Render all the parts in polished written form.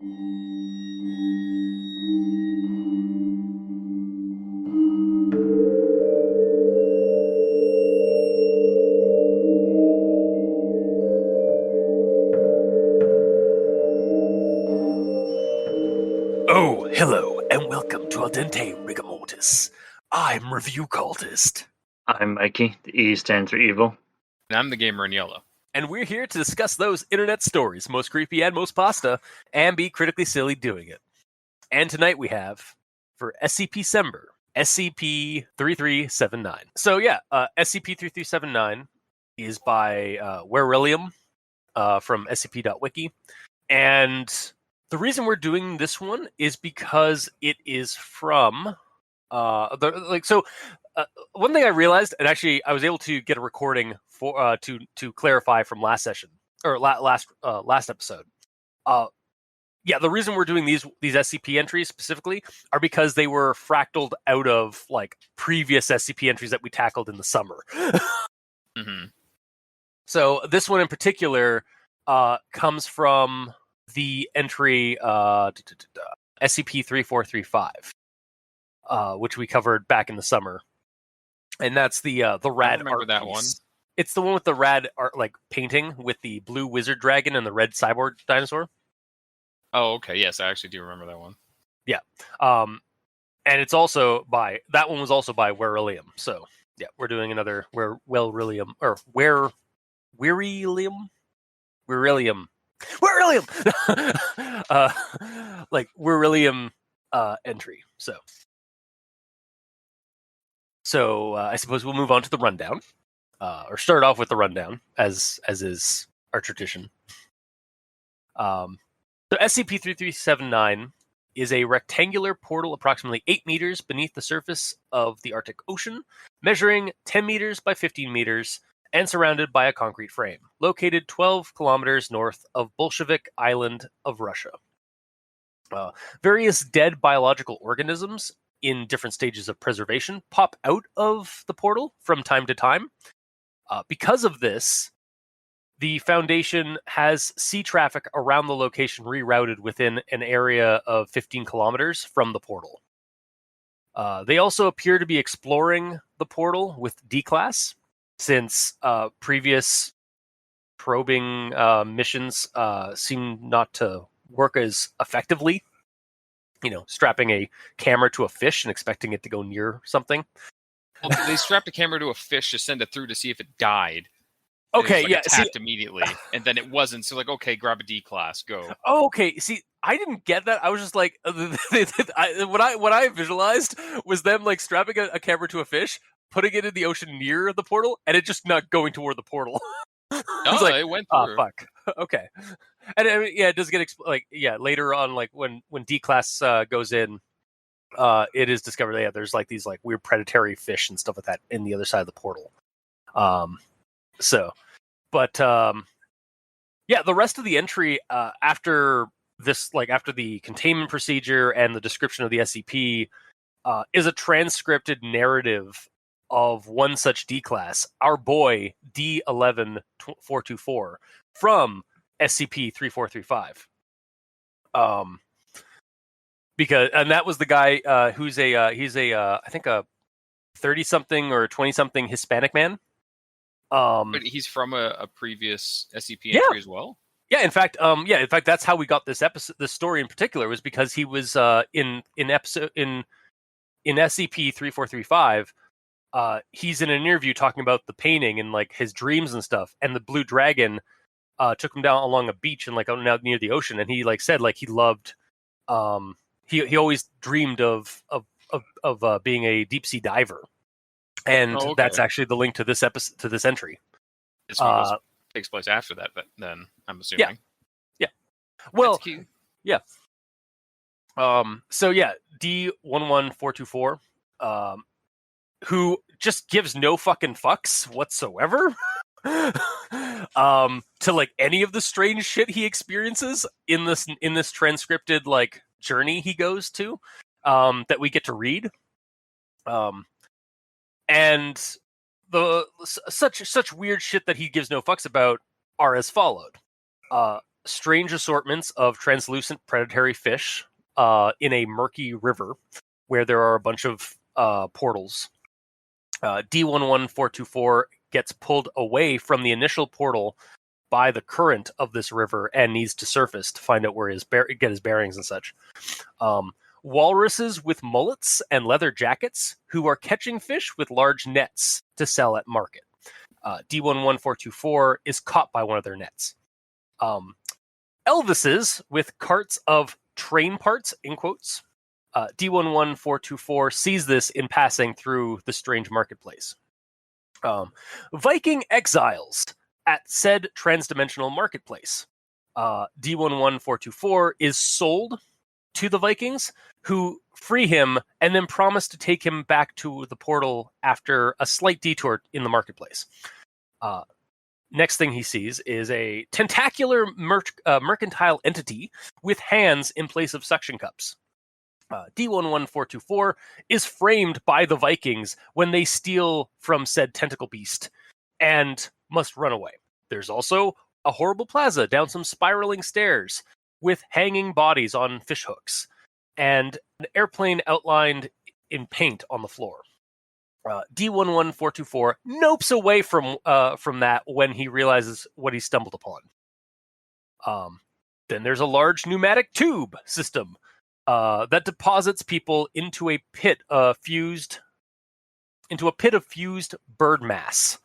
Oh, hello, and welcome to Al Dente Rigamortis. I'm Review Cultist. I'm Mikey. The E stands for evil. And I'm the gamer in yellow. And we're here to discuss those internet stories, most creepy and most pasta, and be critically silly doing it. And tonight we have, for SCP-Sember, SCP-3379. So yeah, SCP-3379 is by Weryllium from SCP.wiki. And the reason we're doing this one is because it is from one thing I realized, and actually I was able to get a recording for to clarify from last session or last episode. The reason we're doing these SCP entries specifically are because they were fractaled out of like previous SCP entries that we tackled in the summer. Mm-hmm. So this one in particular comes from the entry SCP-3435, which we covered back in the summer, and that's the rad. I remember art that piece. one. It's the one with the rad art, like painting with the blue wizard dragon and the red cyborg dinosaur. Oh, okay. Yes, I actually do remember that one. Yeah, and it's also by that one was also by Weryllium. So yeah, we're doing another Weryllium. Like Weryllium entry. So I suppose we'll move on to the rundown, or start off with the rundown, as is our tradition. So SCP-3379 is a rectangular portal approximately 8 meters beneath the surface of the Arctic Ocean, measuring 10 meters by 15 meters, and surrounded by a concrete frame, located 12 kilometers north of Bolshevik Island of Russia. Various dead biological organisms in different stages of preservation pop out of the portal from time to time. Because of this, the Foundation has sea traffic around the location rerouted within an area of 15 kilometers from the portal. They also appear to be exploring the portal with D-Class, since previous probing missions seem not to work as effectively. You know, strapping a camera to a fish and expecting it to go near something. Well, they strapped a camera to a fish to send it through to see if it died. Okay, it was, attacked immediately, and then it wasn't. So like, okay, grab a D-Class, go. Oh, okay. See, I didn't get that. I was just like, what I visualized was them like strapping a camera to a fish, putting it in the ocean near the portal, and it just not going toward the portal. No, like, it went through. Oh, fuck. Okay. And it does get later on, like when D-Class goes in, it is discovered that there's like these like weird predatory fish and stuff like that in the other side of the portal. The rest of the entry after this, like after the containment procedure and the description of the SCP, is a transcripted narrative of one such D-Class, our boy D11424 from SCP-3435. And that was the guy who's he's I think a 30-something or 20-something Hispanic man. But he's from a previous SCP entry as well. Yeah, in fact, that's how we got this story in particular, was because he was in SCP-3435. He's in an interview talking about the painting and like his dreams and stuff, and the blue dragon took him down along a beach and like out near the ocean, and he like said like he loved he always dreamed of being a deep sea diver, and that's actually the link to this episode, to this entry. This one takes place after that, but then I'm assuming. Yeah. Well, yeah. So yeah, D11424, who just gives no fucking fucks whatsoever to like any of the strange shit he experiences in this transcripted like journey he goes to, that we get to read. And the such weird shit that he gives no fucks about are as followed. strange assortments of translucent predatory fish in a murky river where there are a bunch of portals. D11424 gets pulled away from the initial portal by the current of this river and needs to surface to find out where get his bearings and such. Walruses with mullets and leather jackets who are catching fish with large nets to sell at market. D11424 is caught by one of their nets. Elvises with carts of train parts, in quotes. D11424 sees this in passing through the strange marketplace. Viking exiles at said transdimensional marketplace. D11424 is sold to the Vikings, who free him and then promise to take him back to the portal after a slight detour in the marketplace. Next thing he sees is a tentacular mercantile entity with hands in place of suction cups. D11424 is framed by the Vikings when they steal from said tentacle beast and must run away. There's also a horrible plaza down some spiraling stairs with hanging bodies on fishhooks and an airplane outlined in paint on the floor. D11424 nopes away from that when he realizes what he stumbled upon. Then there's a large pneumatic tube system that deposits people into a pit of fused bird mass.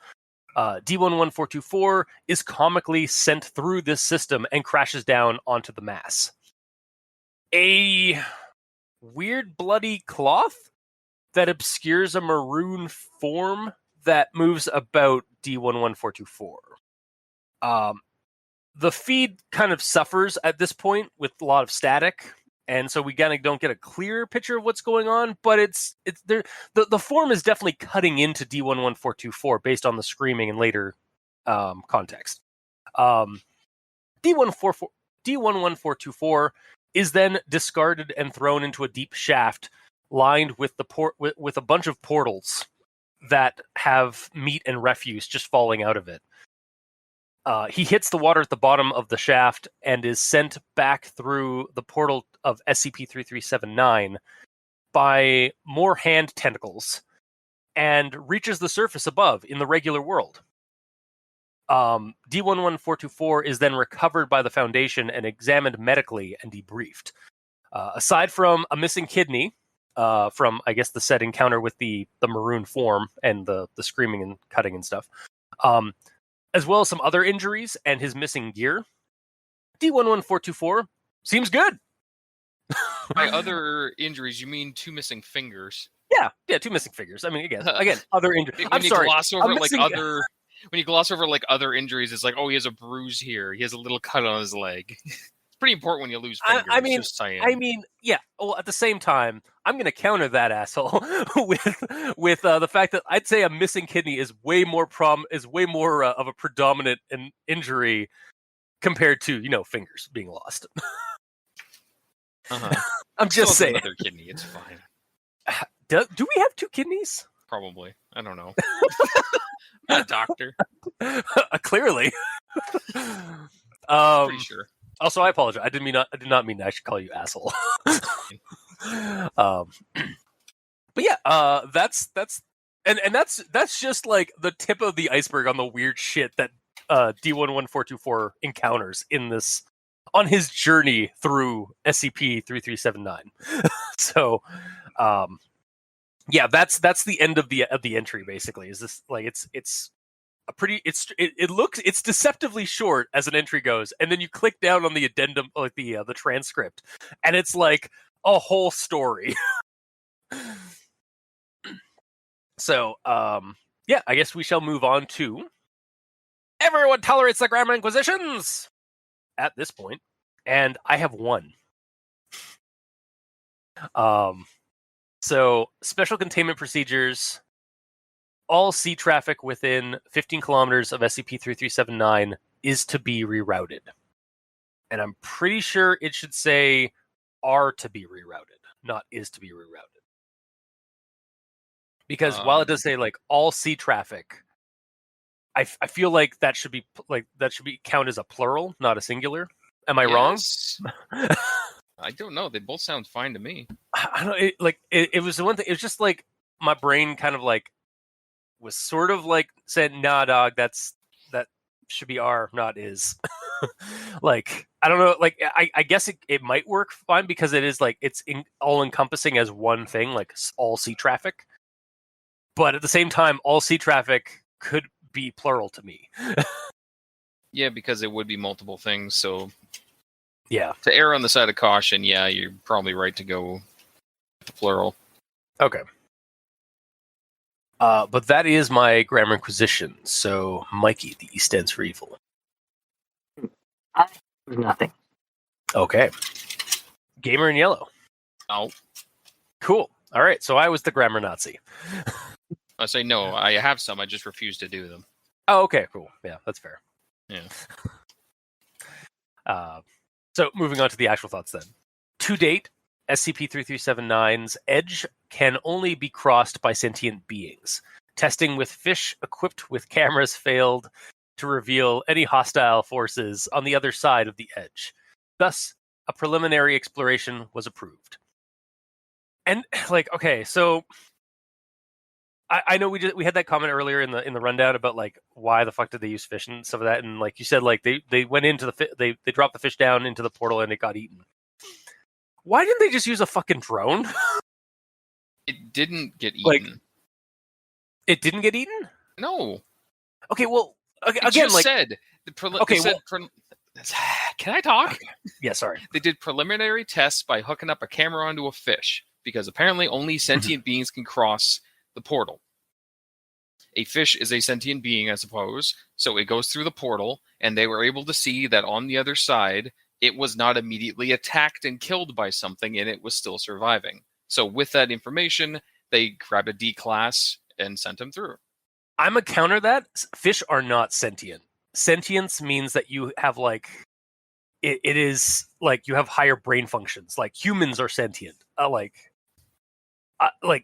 D11424 is comically sent through this system and crashes down onto the mass. A weird bloody cloth that obscures a maroon form that moves about D11424. The feed kind of suffers at this point with a lot of static, and so we kind of don't get a clear picture of what's going on, but it's there. The form is definitely cutting into D11424 based on the screaming and later context. D11424 is then discarded and thrown into a deep shaft lined with with a bunch of portals that have meat and refuse just falling out of it. He hits the water at the bottom of the shaft and is sent back through the portal of SCP-3379 by more hand tentacles and reaches the surface above in the regular world. D11424 is then recovered by the Foundation and examined medically and debriefed. Aside from a missing kidney, from, I guess, the said encounter with the maroon form and the screaming and cutting and stuff, as well as some other injuries and his missing gear, D11424 seems good. By other injuries, you mean 2 missing fingers? Yeah, 2 missing fingers. I mean, again, other injuries. I'm sorry. When you gloss over other injuries, it's like, oh, he has a bruise here. He has a little cut on his leg. It's pretty important when you lose fingers. I mean, yeah. Well, at the same time, I'm going to counter that asshole with the fact that I'd say a missing kidney is way more of a predominant injury compared to fingers being lost. I'm just saying. Another kidney, it's fine. Do we have 2 kidneys? Probably. I don't know. I'm not a doctor. Clearly. Pretty sure. Also, I apologize. I did not mean to actually call you asshole. But yeah, that's just like the tip of the iceberg on the weird shit that D11424 encounters on his journey through SCP-3379. So, yeah, that's the end of the entry. Basically, is this like it's deceptively short as an entry goes, and then you click down on the addendum, like the transcript, and it's like a whole story. So, yeah, I guess we shall move on to everyone tolerates the Grammar Inquisitions at this point, and I have one. So special containment procedures. All sea traffic within 15 kilometers of SCP-3379 is to be rerouted. And I'm pretty sure it should say are to be rerouted, not is to be rerouted. Because while it does say all sea traffic, I feel like that should be count as a plural, not a singular. Am I wrong? I don't know. They both sound fine to me. I don't it was the one thing. It was just like my brain kind of like was sort of like said, "Nah, dog, that should be R, not is." Like I don't know. Like I guess it might work fine because it is like it's all encompassing as one thing, like all sea traffic. But at the same time, all sea traffic could be plural to me. Yeah, because it would be multiple things. So yeah, to err on the side of caution, yeah, you're probably right to go with the plural. Okay. But that is my grammar inquisition. So, Mikey, the E stands for evil. Nothing. Okay. Gamer in yellow. Oh. Cool. All right. So I was the grammar Nazi. I say no. I have some. I just refuse to do them. Oh, okay. Cool. Yeah, that's fair. Yeah. So moving on to the actual thoughts then. To date, SCP-3379's edge can only be crossed by sentient beings. Testing with fish equipped with cameras failed to reveal any hostile forces on the other side of the edge. Thus, a preliminary exploration was approved. And like, okay, so I know we had that comment earlier in the rundown about like why the fuck did they use fish and stuff of that, and like you said, like they went into they dropped the fish down into the portal and it got eaten. Why didn't they just use a fucking drone? It didn't get eaten. Like, it didn't get eaten? No. Okay, well, again, just like said. Can I talk? Okay. Yeah, sorry. They did preliminary tests by hooking up a camera onto a fish because apparently only sentient beings can cross the portal. A fish is a sentient being, I suppose, so it goes through the portal, and they were able to see that on the other side, it was not immediately attacked and killed by something, and it was still surviving. So with that information, they grabbed a D class and sent him through. I'm a counter that. Fish are not sentient. Sentience means that you have like it is like you have higher brain functions. Like humans are sentient. Like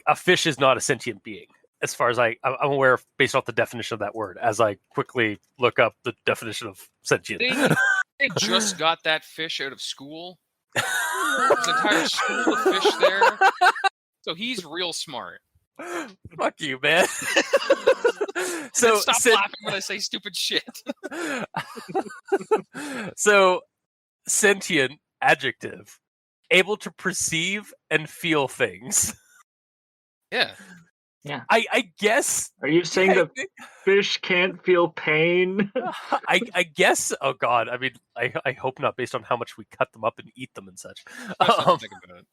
a fish is not a sentient being, as far as I'm aware, based off the definition of that word. As I quickly look up the definition of sentient. They just got that fish out of school. There's an entire school of fish there. So he's real smart. Fuck you, man. So stop laughing when I say stupid shit. So, sentient, adjective, able to perceive and feel things. Yeah. Yeah. I guess. Are you saying that fish can't feel pain? I guess. Oh God. I mean, I hope not, based on how much we cut them up and eat them and such. Think about it.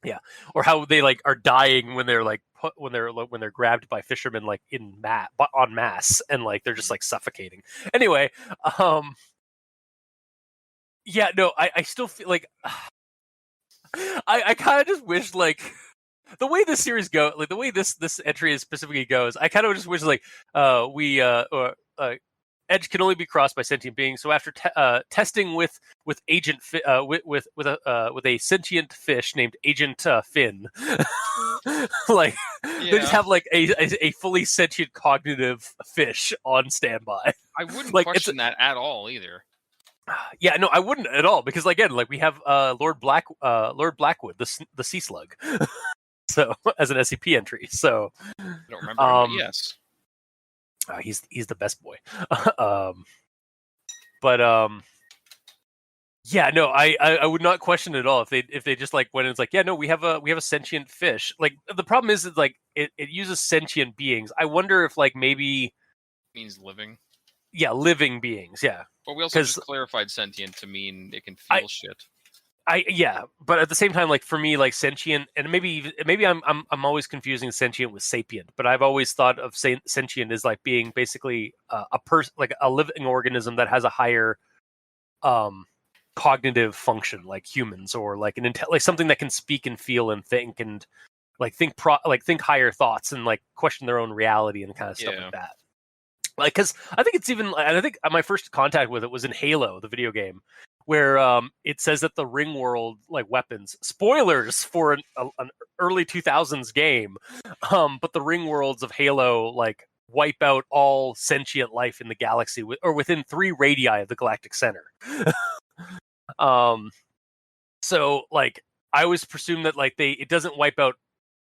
Yeah, or how they like are dying when they're like when they're grabbed by fishermen like en masse, and like they're just like suffocating. Anyway, yeah, no, I still feel like I kind of just wish like the way this series go, like the way this entry is specifically goes, I kind of just wish like edge can only be crossed by sentient beings. So after testing with agent with a sentient fish named Agent Finn, like they just have like a fully sentient cognitive fish on standby. I wouldn't like, question that at all either. Yeah, no, I wouldn't at all, because again, like we have Lord Blackwood, the sea slug, so as an SCP entry. So I don't remember him, but yes. He's the best boy. Yeah, no, I would not question it at all if they just like went and it's like, yeah, no, we have a sentient fish. Like the problem is that like it uses sentient beings. I wonder if like maybe it means living. Yeah, living beings. Yeah, but we also just clarified sentient to mean it can feel shit. Yeah, but at the same time, like for me, like sentient, and maybe I'm always confusing sentient with sapient, but I've always thought of sentient as like being basically a person, like a living organism that has a higher cognitive function, like humans, or like like something that can speak and feel and think and like think higher thoughts and like question their own reality and kind of stuff like that. Like, because I think it's even, I think my first contact with it was in Halo, the video game, where it says that the ring world like weapons, spoilers for an early 2000s game, but the ring worlds of Halo like wipe out all sentient life in the galaxy or within 3 radii of the galactic center. So like I always presume that like it doesn't wipe out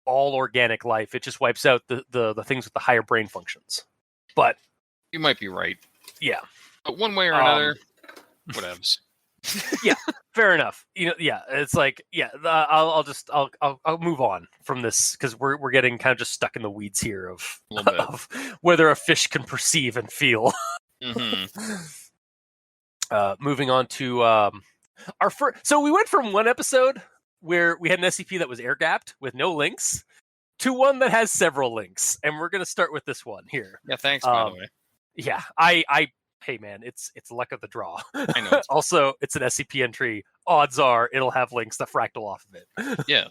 all organic life. It just wipes out the things with the higher brain functions. But You might be right. yeah. But one way or another, whatevs. Yeah, fair enough. It's like I'll move on from this because we're getting kind of just stuck in the weeds here of A little bit. of whether a fish can perceive and feel. Moving on to our first. So we went from one episode where we had an SCP that was air gapped with no links to one that has several links, and we're going to start with this one here. Yeah, thanks, by the way. Yeah, I hey man, it's luck of the draw. I know. Also, it's an SCP entry. Odds are it'll have links that fractal off of it. Yeah.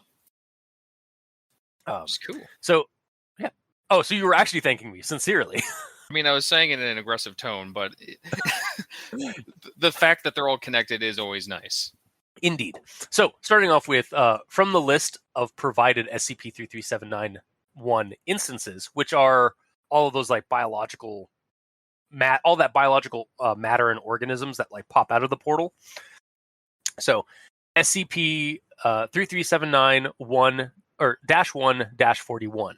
It's cool. So, yeah. Oh, so you were actually thanking me sincerely. I mean, I was saying it in an aggressive tone, but the fact that they're all connected is always nice. Indeed. So, starting off with from the list of provided SCP-3379-1 instances, which are all of those like biological all that biological matter and organisms that like pop out of the portal. So SCP-3379-1 or -1-41.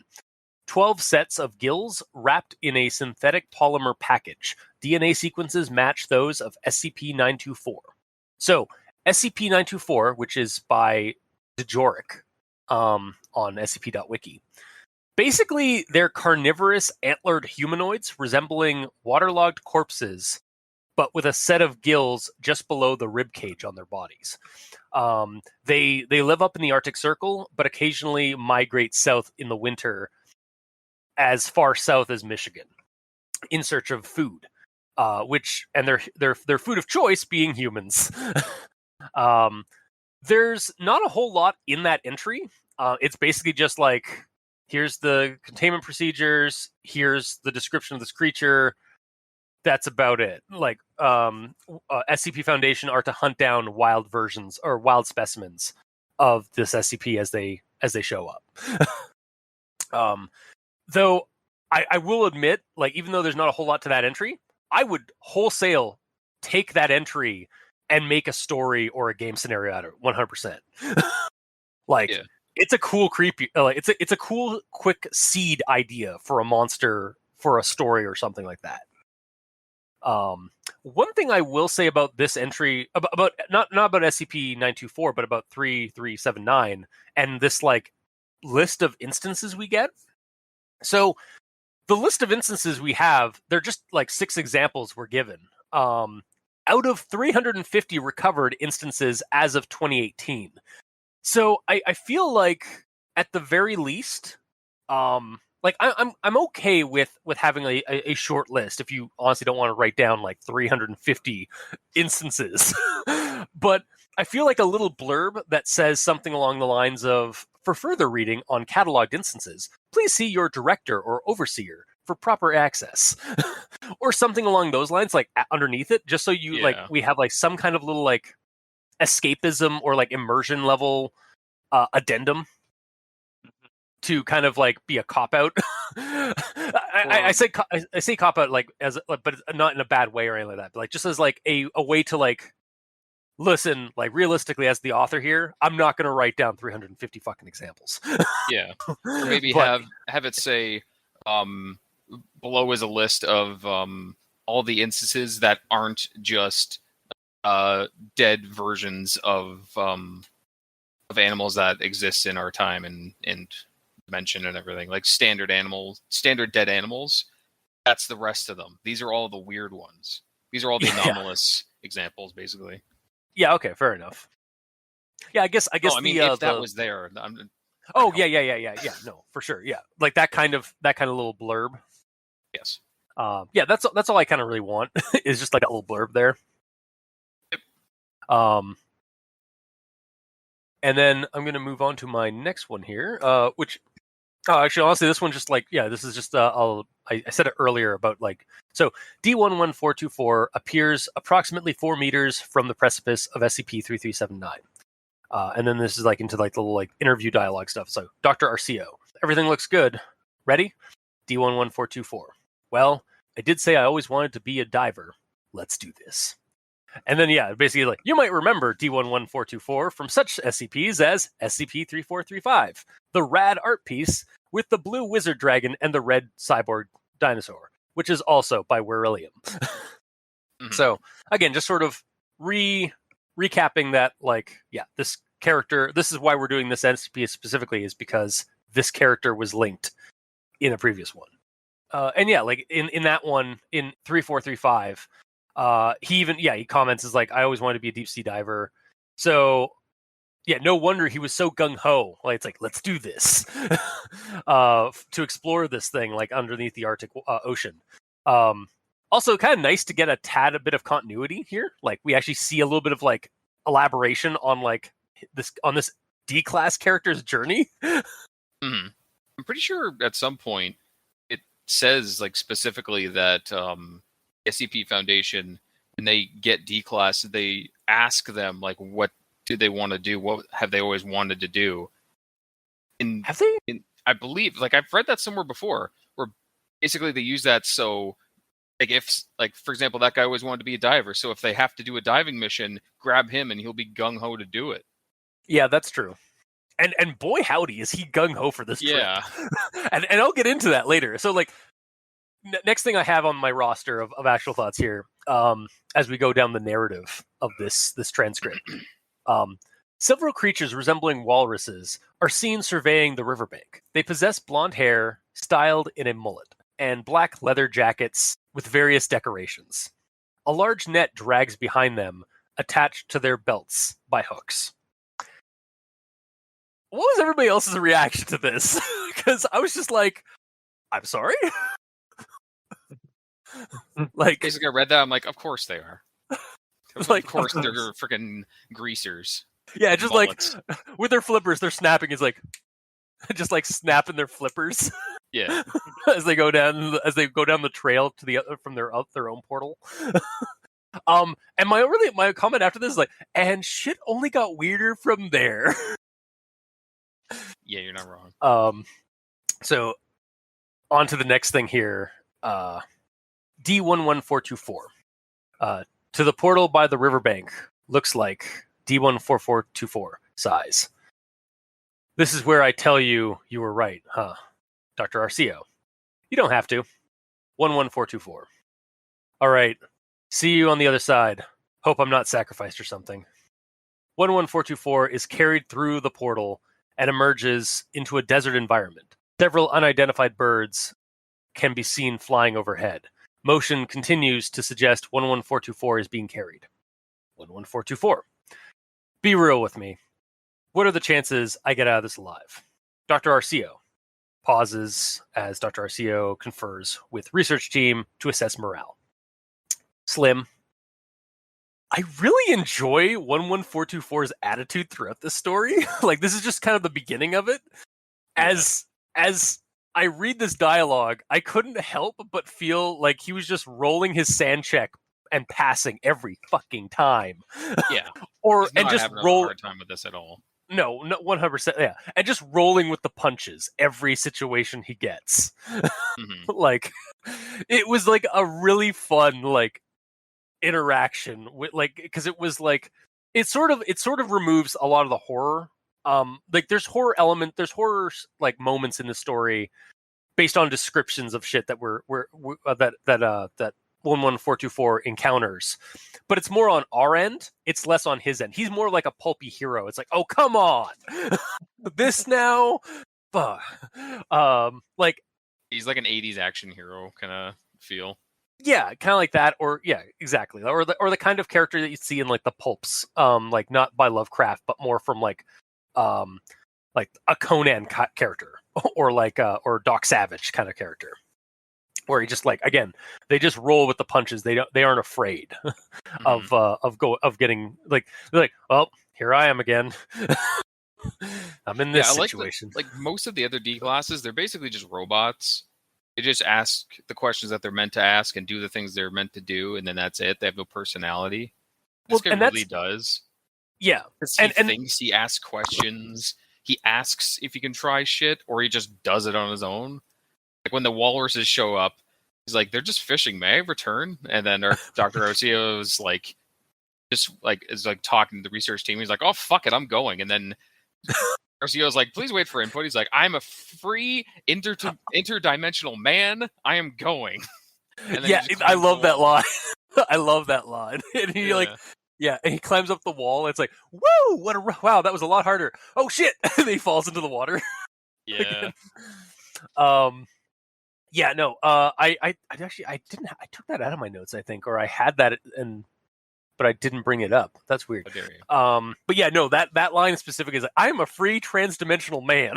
12 sets of gills wrapped in a synthetic polymer package. DNA sequences match those of SCP-924. So SCP-924, which is by Djoric on SCP.wiki. Basically, they're carnivorous, antlered humanoids resembling waterlogged corpses, but with a set of gills just below the rib cage on their bodies. They live up in the Arctic Circle, but occasionally migrate south in the winter, as far south as Michigan, in search of food. And their food of choice being humans. There's not a whole lot in that entry. It's basically just like, here's the containment procedures, here's the description of this creature. That's about it. Like, SCP Foundation are to hunt down wild versions or wild specimens of this SCP as they show up. Though I will admit, like, even though there's not a whole lot to that entry, I would wholesale take that entry and make a story or a game scenario out of it 100%. Like, yeah. It's a cool creepy, it's a cool quick seed idea for a monster, for a story or something like that. One thing I will say about this entry, about not about SCP-924, but about 3379 and this like list of instances we get. So the list of instances we have, they're just like 6 examples were given. Out of 350 recovered instances as of 2018. So I feel like at the very least, like I'm okay with having a short list if you honestly don't want to write down like 350 instances. But I feel like a little blurb that says something along the lines of, for further reading on cataloged instances, please see your director or overseer for proper access. Or something along those lines, like underneath it, just so you like we have like some kind of little like escapism or like immersion level addendum to kind of like be a cop out. I say cop out like as but not in a bad way or anything like that. But like just as like a way to like listen, like realistically as the author here, I'm not going to write down 350 fucking examples. Yeah, or maybe have it say below is a list of all the instances that aren't just dead versions of animals that exist in our time and dimension and everything, like standard dead animals. That's the rest of them. These are all the weird ones. These are all the anomalous examples, basically. Yeah. Okay. Fair enough. Yeah. I guess. I mean, if that was there. Yeah. No, for sure. Yeah. Like that kind of little blurb. Yes. Yeah. That's all I kind of really want is just like a little blurb there. Yep. And then I'm going to move on to my next one here, which, actually, honestly, this one just like, this is just, I said it earlier about like, so D11424 appears approximately 4 meters from the precipice of SCP-3379. And then this is like into like the little like interview dialogue stuff. So, Dr. Arcio, everything looks good. Ready? D11424. Well, I did say I always wanted to be a diver. Let's do this. And then, yeah, basically, like, you might remember D11424 from such SCPs as SCP-3435, the rad art piece with the blue wizard dragon and the red cyborg dinosaur, which is also by Weryllium. So, again, just sort of recapping that, like, yeah, this character, this is why we're doing this SCP specifically, is because this character was linked in a previous one. And yeah, like in that one, in 3435, he comments is like, I always wanted to be a deep sea diver. So yeah, no wonder he was so gung-ho. Like, it's like, let's do this. To explore this thing, like, underneath the Arctic Ocean. Also, kind of nice to get a bit of continuity here. Like, we actually see a little bit of, like, elaboration on, like, this D-class character's journey. I'm pretty sure at some point it says, like, specifically that SCP Foundation, when they get D-class, they ask them, like, what do they want to do? What have they always wanted to do? Have they? I believe, like, I've read that somewhere before, where basically they use that so, like, if, like, for example, that guy always wanted to be a diver, so if they have to do a diving mission, grab him and he'll be gung-ho to do it. Yeah, that's true. And boy, howdy, is he gung-ho for this trip. Yeah. and I'll get into that later. So, like, next thing I have on my roster of actual thoughts here, as we go down the narrative of this transcript. Several creatures resembling walruses are seen surveying the riverbank. They possess blonde hair, styled in a mullet, and black leather jackets with various decorations. A large net drags behind them, attached to their belts by hooks. What was everybody else's reaction to this? Because I was just like, I'm sorry? Like, basically, I read that, I'm like, of course they are. Like, of course they're freaking greasers. Yeah, just bullets. Like with their flippers, they're snapping. Is like just like snapping their flippers. Yeah, as they go down the trail to from their own portal. And my comment after this is like, and shit only got weirder from there. Yeah, you're not wrong. So on to the next thing here. D11424. To the portal by the riverbank looks like D14424 size. This is where I tell you were right, huh, Dr. Arcio? You don't have to. 11424. All right. See you on the other side. Hope I'm not sacrificed or something. 11424 is carried through the portal and emerges into a desert environment. Several unidentified birds can be seen flying overhead. Motion continues to suggest 11424 is being carried. 11424. Be real with me. What are the chances I get out of this alive? Dr. Arcio pauses as Dr. Arcio confers with research team to assess morale. Slim. I really enjoy 11424's attitude throughout this story. Like, this is just kind of the beginning of it. As I read this dialogue, I couldn't help but feel like he was just rolling his sand check and passing every fucking time. Yeah. And just roll. A hard time with this at all. No, 100%. Yeah, and just rolling with the punches every situation he gets. Like, it was like a really fun like interaction with, like, because it was like it sort of removes a lot of the horror. Like, there's horror like moments in the story based on descriptions of shit that that 11424 encounters, but it's more on our end. It's less on his end. He's more like a pulpy hero. It's like, oh, come on, this now, like, he's like an 80s action hero kind of feel. Yeah, kind of like that, or yeah, exactly, or the kind of character that you see in like the pulps, like not by Lovecraft, but more from like a Conan character, or like or Doc Savage kind of character. Where he just, like, again, they just roll with the punches. They aren't afraid of getting, like, they're like, well, here I am again. I'm in this situation. Like most of the other D classes, they're basically just robots. They just ask the questions that they're meant to ask and do the things they're meant to do, and then that's it. They have no personality. This guy really does. Yeah, he thinks he asks questions. He asks if he can try shit, or he just does it on his own. Like when the walruses show up, he's like, they're just fishing. May I return? And then Dr. Arcio's like, just like is like talking to the research team. He's like, "Oh fuck it, I'm going." And then Garcio's like, "Please wait for input." He's like, "I'm a free interdimensional man. I am going." And then Yeah, he just I climbs love the that wall. line. I love that line. And he Yeah. and he climbs up the wall. And it's like, woo! Wow, that was a lot harder. Oh shit! And then he falls into the water. Yeah. Yeah, no. I actually I took that out of my notes, I think, or I had that but I didn't bring it up. That's weird. How dare you? But yeah, no. That line specific is like, I am a free transdimensional man.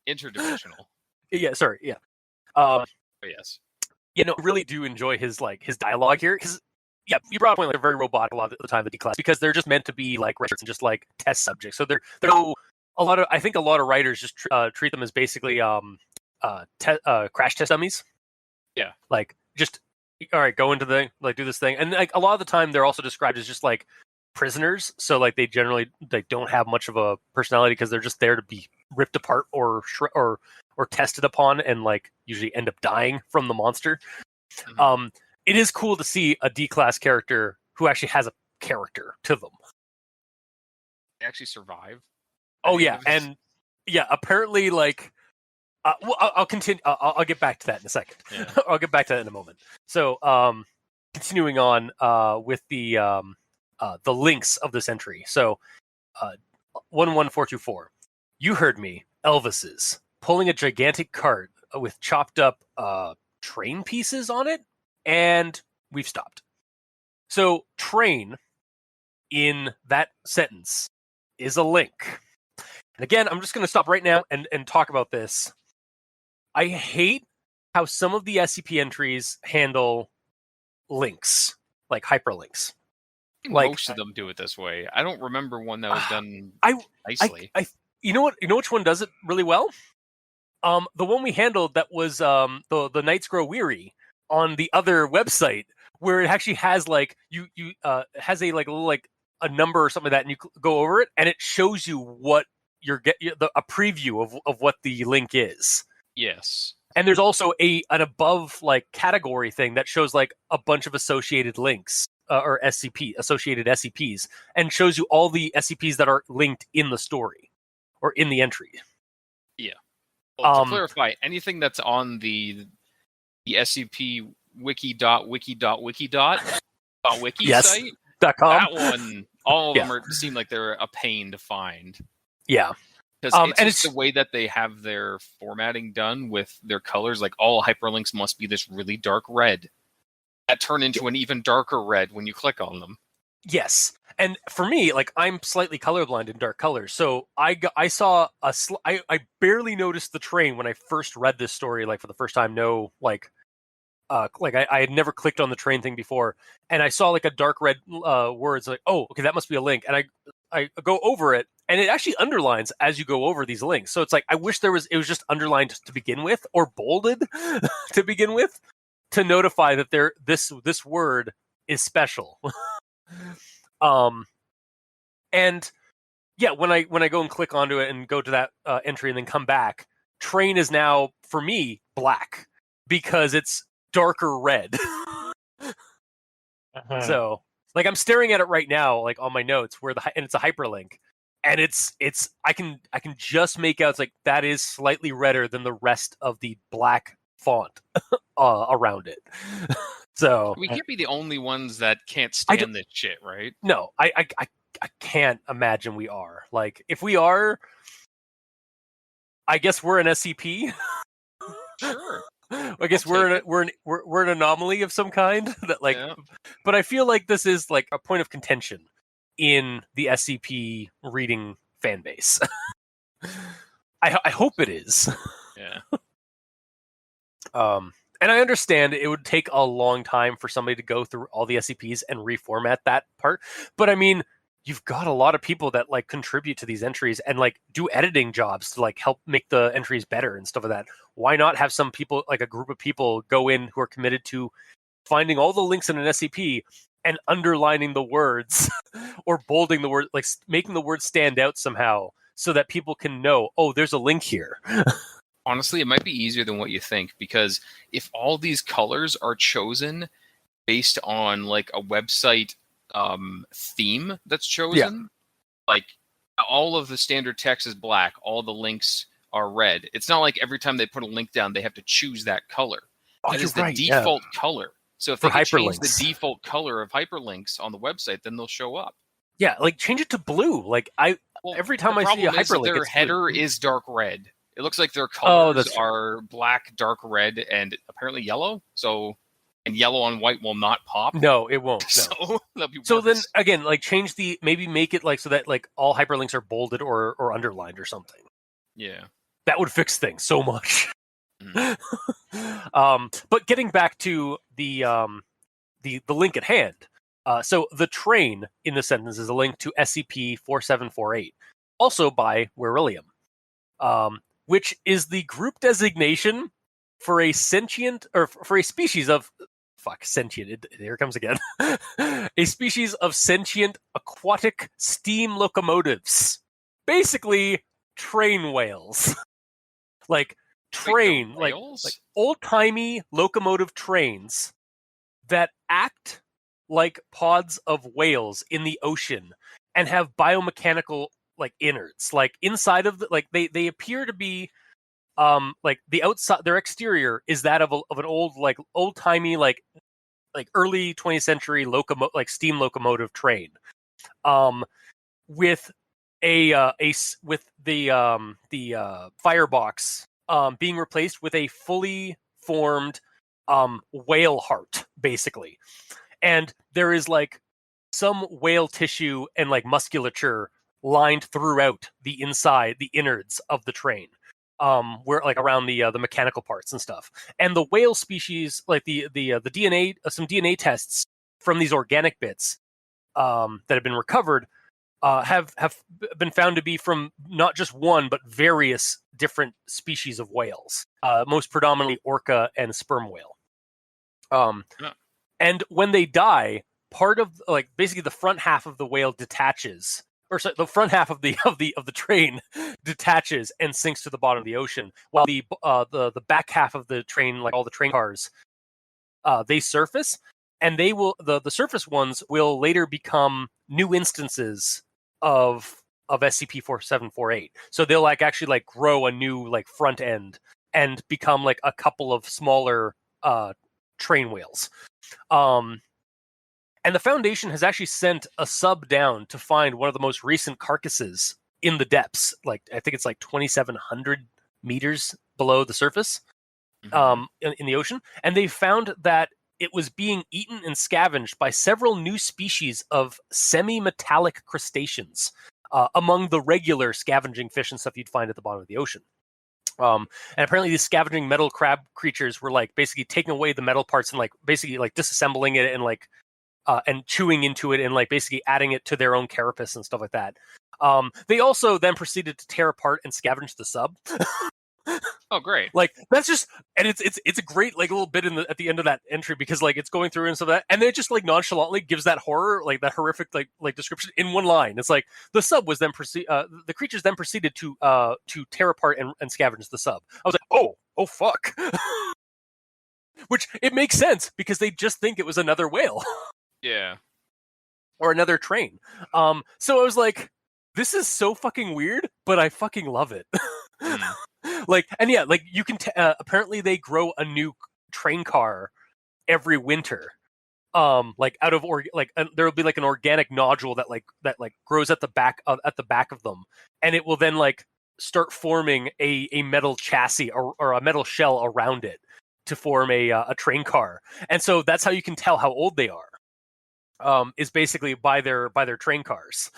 Interdimensional. Yeah, sorry. Yeah. But yes. Really do enjoy his dialogue here because you brought up a point, like, they're very robotic a lot of the time, the D class, because they're just meant to be like research and just like test subjects. So they're I think a lot of writers just treat them as basically crash test dummies. Yeah. Like, just all right, go into the thing, like do this thing, and like a lot of the time they're also described as just like prisoners. So like they generally don't have much of a personality because they're just there to be ripped apart or tested upon, and like usually end up dying from the monster. Mm-hmm. It is cool to see a D-class character who actually has a character to them. They actually survive. Oh yeah, and yeah, apparently like. Well, I'll continue. I'll get back to that in a second. Yeah. I'll get back to that in a moment. So, continuing on with the links of this entry. So, 11424. You heard me, Elvis's, pulling a gigantic cart with chopped up train pieces on it, and we've stopped. So, train in that sentence is a link. And again, I'm just going to stop right now and talk about this. I hate how some of the SCP entries handle links, like hyperlinks. Like, most of them do it this way. I don't remember one that was done nicely. You know what? You know which one does it really well? The one we handled that was the Nights Grow Weary on the other website, where it actually has like you has a like little like a number or something like that, and you go over it, and it shows you what a preview of what the link is. Yes. And there's also an above like category thing that shows like a bunch of associated links or associated SCPs, and shows you all the SCPs that are linked in the story or in the entry. Yeah. Well, to clarify, anything that's on the SCP.wiki Yes. site, .com. that one, all of them seem like they're a pain to find. Yeah. Because it's the way that they have their formatting done with their colors. Like, all hyperlinks must be this really dark red that turn into an even darker red when you click on them. Yes. And for me, like, I'm slightly colorblind in dark colors, so I saw I barely noticed the train when I first read this story, like, for the first time. No, I had never clicked on the train thing before, and I saw like a dark red words, like, oh, okay, that must be a link, and I go over it, and it actually underlines as you go over these links. So it's like, I wish it was just underlined to begin with, or bolded to begin with, to notify that this word is special. And yeah, when I go and click onto it and go to that entry and then come back, train is now for me black because it's darker red. So, like, I'm staring at it right now, like on my notes, and it's a hyperlink, and it's I can just make out, it's like, that is slightly redder than the rest of the black font around it. So we can't be the only ones that can't stand this shit, right? No, I can't imagine we are. Like, if we are, I guess we're an SCP. Sure. I guess we're an anomaly of some kind. That, like, yeah. But I feel like this is like a point of contention in the SCP reading fan base. I hope it is. Yeah. And I understand it would take a long time for somebody to go through all the SCPs and reformat that part. But I mean, you've got a lot of people that like contribute to these entries and like do editing jobs to like help make the entries better and stuff like that. Why not have some people, like a group of people, go in who are committed to finding all the links in an SCP and underlining the words or bolding the word, like making the words stand out somehow so that people can know, oh, there's a link here. Honestly, it might be easier than what you think, because if all these colors are chosen based on like a website theme that's chosen. Like all of the standard text is black, all the links are red. It's not like every time they put a link down, they have to choose that color. Oh, That you're is the right, default color. So if For they could change the hyperlinks. default color of hyperlinks on the website, then they'll show up. Yeah, like change it to blue. Like every time the I see a problem is that hyperlink, their it's header blue. is dark red. It looks like their Oh, colors that's true. are black, dark red, and apparently yellow. And yellow on white will not pop. No, it won't. No. So that'd be So worse. then again, like change maybe make it like so that like all hyperlinks are bolded or underlined or something. Yeah. That would fix things so much. Mm. But getting back to the link at hand. So the train in the sentence is a link to SCP-4748, also by Weryllium, which is the group designation for a sentient or for a species of sentient. Here it comes again. A species of sentient aquatic steam locomotives, basically train whales. Like train, like old-timey locomotive trains that act like pods of whales in the ocean and have biomechanical like innards. Like inside of they appear to be like the outside, their exterior is that of an old-timey like early 20th century steam locomotive train. With the firebox being replaced with a fully formed whale heart, basically. And there is like some whale tissue and like musculature lined throughout the inside, the innards of the train, where like around the mechanical parts and stuff. And the whale species, like the DNA, some DNA tests from these organic bits that have been recovered, have been found to be from not just one but various different species of whales, most predominantly orca and sperm whale. And when they die, part of like basically the front half of the whale detaches, or sorry, the front half of the train detaches and sinks to the bottom of the ocean, while the back half of the train, like all the train cars, they surface, and they will the surface ones will later become new instances of SCP-4748. So they'll like actually like grow a new like front end and become like a couple of smaller train whales. And the Foundation has actually sent a sub down to find one of the most recent carcasses in the depths. Like I think it's like 2,700 meters below the surface, in the ocean, and they found that it was being eaten and scavenged by several new species of semi-metallic crustaceans, among the regular scavenging fish and stuff you'd find at the bottom of the ocean. And apparently these scavenging metal crab creatures were like basically taking away the metal parts and like basically like disassembling it and like and chewing into it and like basically adding it to their own carapace and stuff like that. They also then proceeded to tear apart and scavenge the sub. Oh, great! Like that's just, and it's a great like little bit at the end of that entry, because like it's going through and stuff like that, and then it just like nonchalantly gives that horror, like that horrific like description in one line. It's like the sub was then the creatures then proceeded to tear apart and scavenge the sub. I was like, oh fuck, which it makes sense because they just think it was another whale. Yeah. Or another train. So I was like, this is so fucking weird, but I fucking love it. Like, and yeah, like you can apparently they grow a new train car every winter. Like out of there'll be like an organic nodule that grows at the back of them, and it will then like start forming a metal chassis or a metal shell around it to form a train car. And so that's how you can tell how old they are. Is basically by their train cars.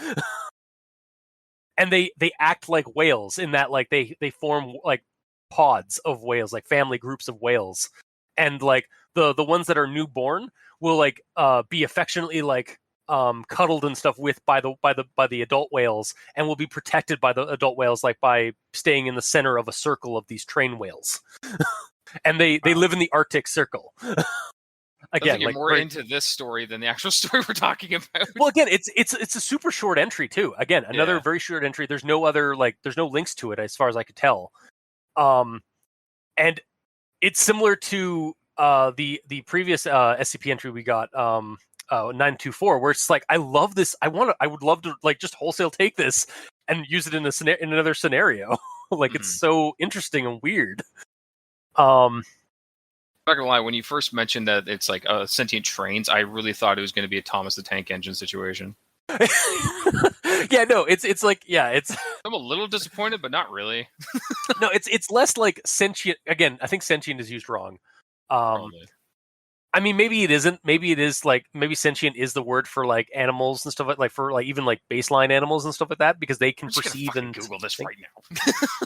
And they act like whales in that like they form like pods of whales, like family groups of whales. And like the ones that are newborn will like be affectionately like cuddled and stuff with by the adult whales, and will be protected by the adult whales like by staying in the center of a circle of these train whales. And they live in the Arctic Circle. Again, you're more into this story than the actual story we're talking about. Well, again, it's a super short entry too. Again, another very short entry. There's no other there's no links to it as far as I could tell. And it's similar to the previous SCP entry we got 924, where it's like, I love this. I would love to like just wholesale take this and use it in another scenario. Like it's so interesting and weird. I'm not gonna lie, when you first mentioned that it's like sentient trains, I really thought it was going to be a Thomas the Tank Engine situation. Yeah, no, it's like, yeah, it's. I'm a little disappointed, but not really. No, it's less like sentient. Again, I think sentient is used wrong. Probably. I mean, maybe it isn't. Maybe it is like, maybe sentient is the word for like animals and stuff like for like even like baseline animals and stuff like that, because they can perceive and Google this think. right now.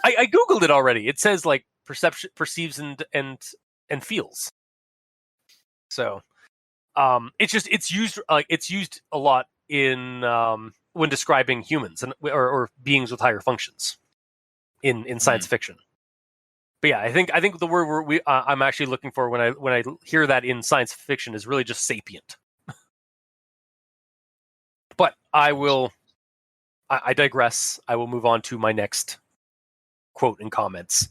I googled it already. It says like perceives and feels. So, it's used a lot in when describing humans or beings with higher functions in science fiction. But yeah, I think the word I'm actually looking for when I hear that in science fiction is really just sapient. But I digress. I will move on to my next quote and comments.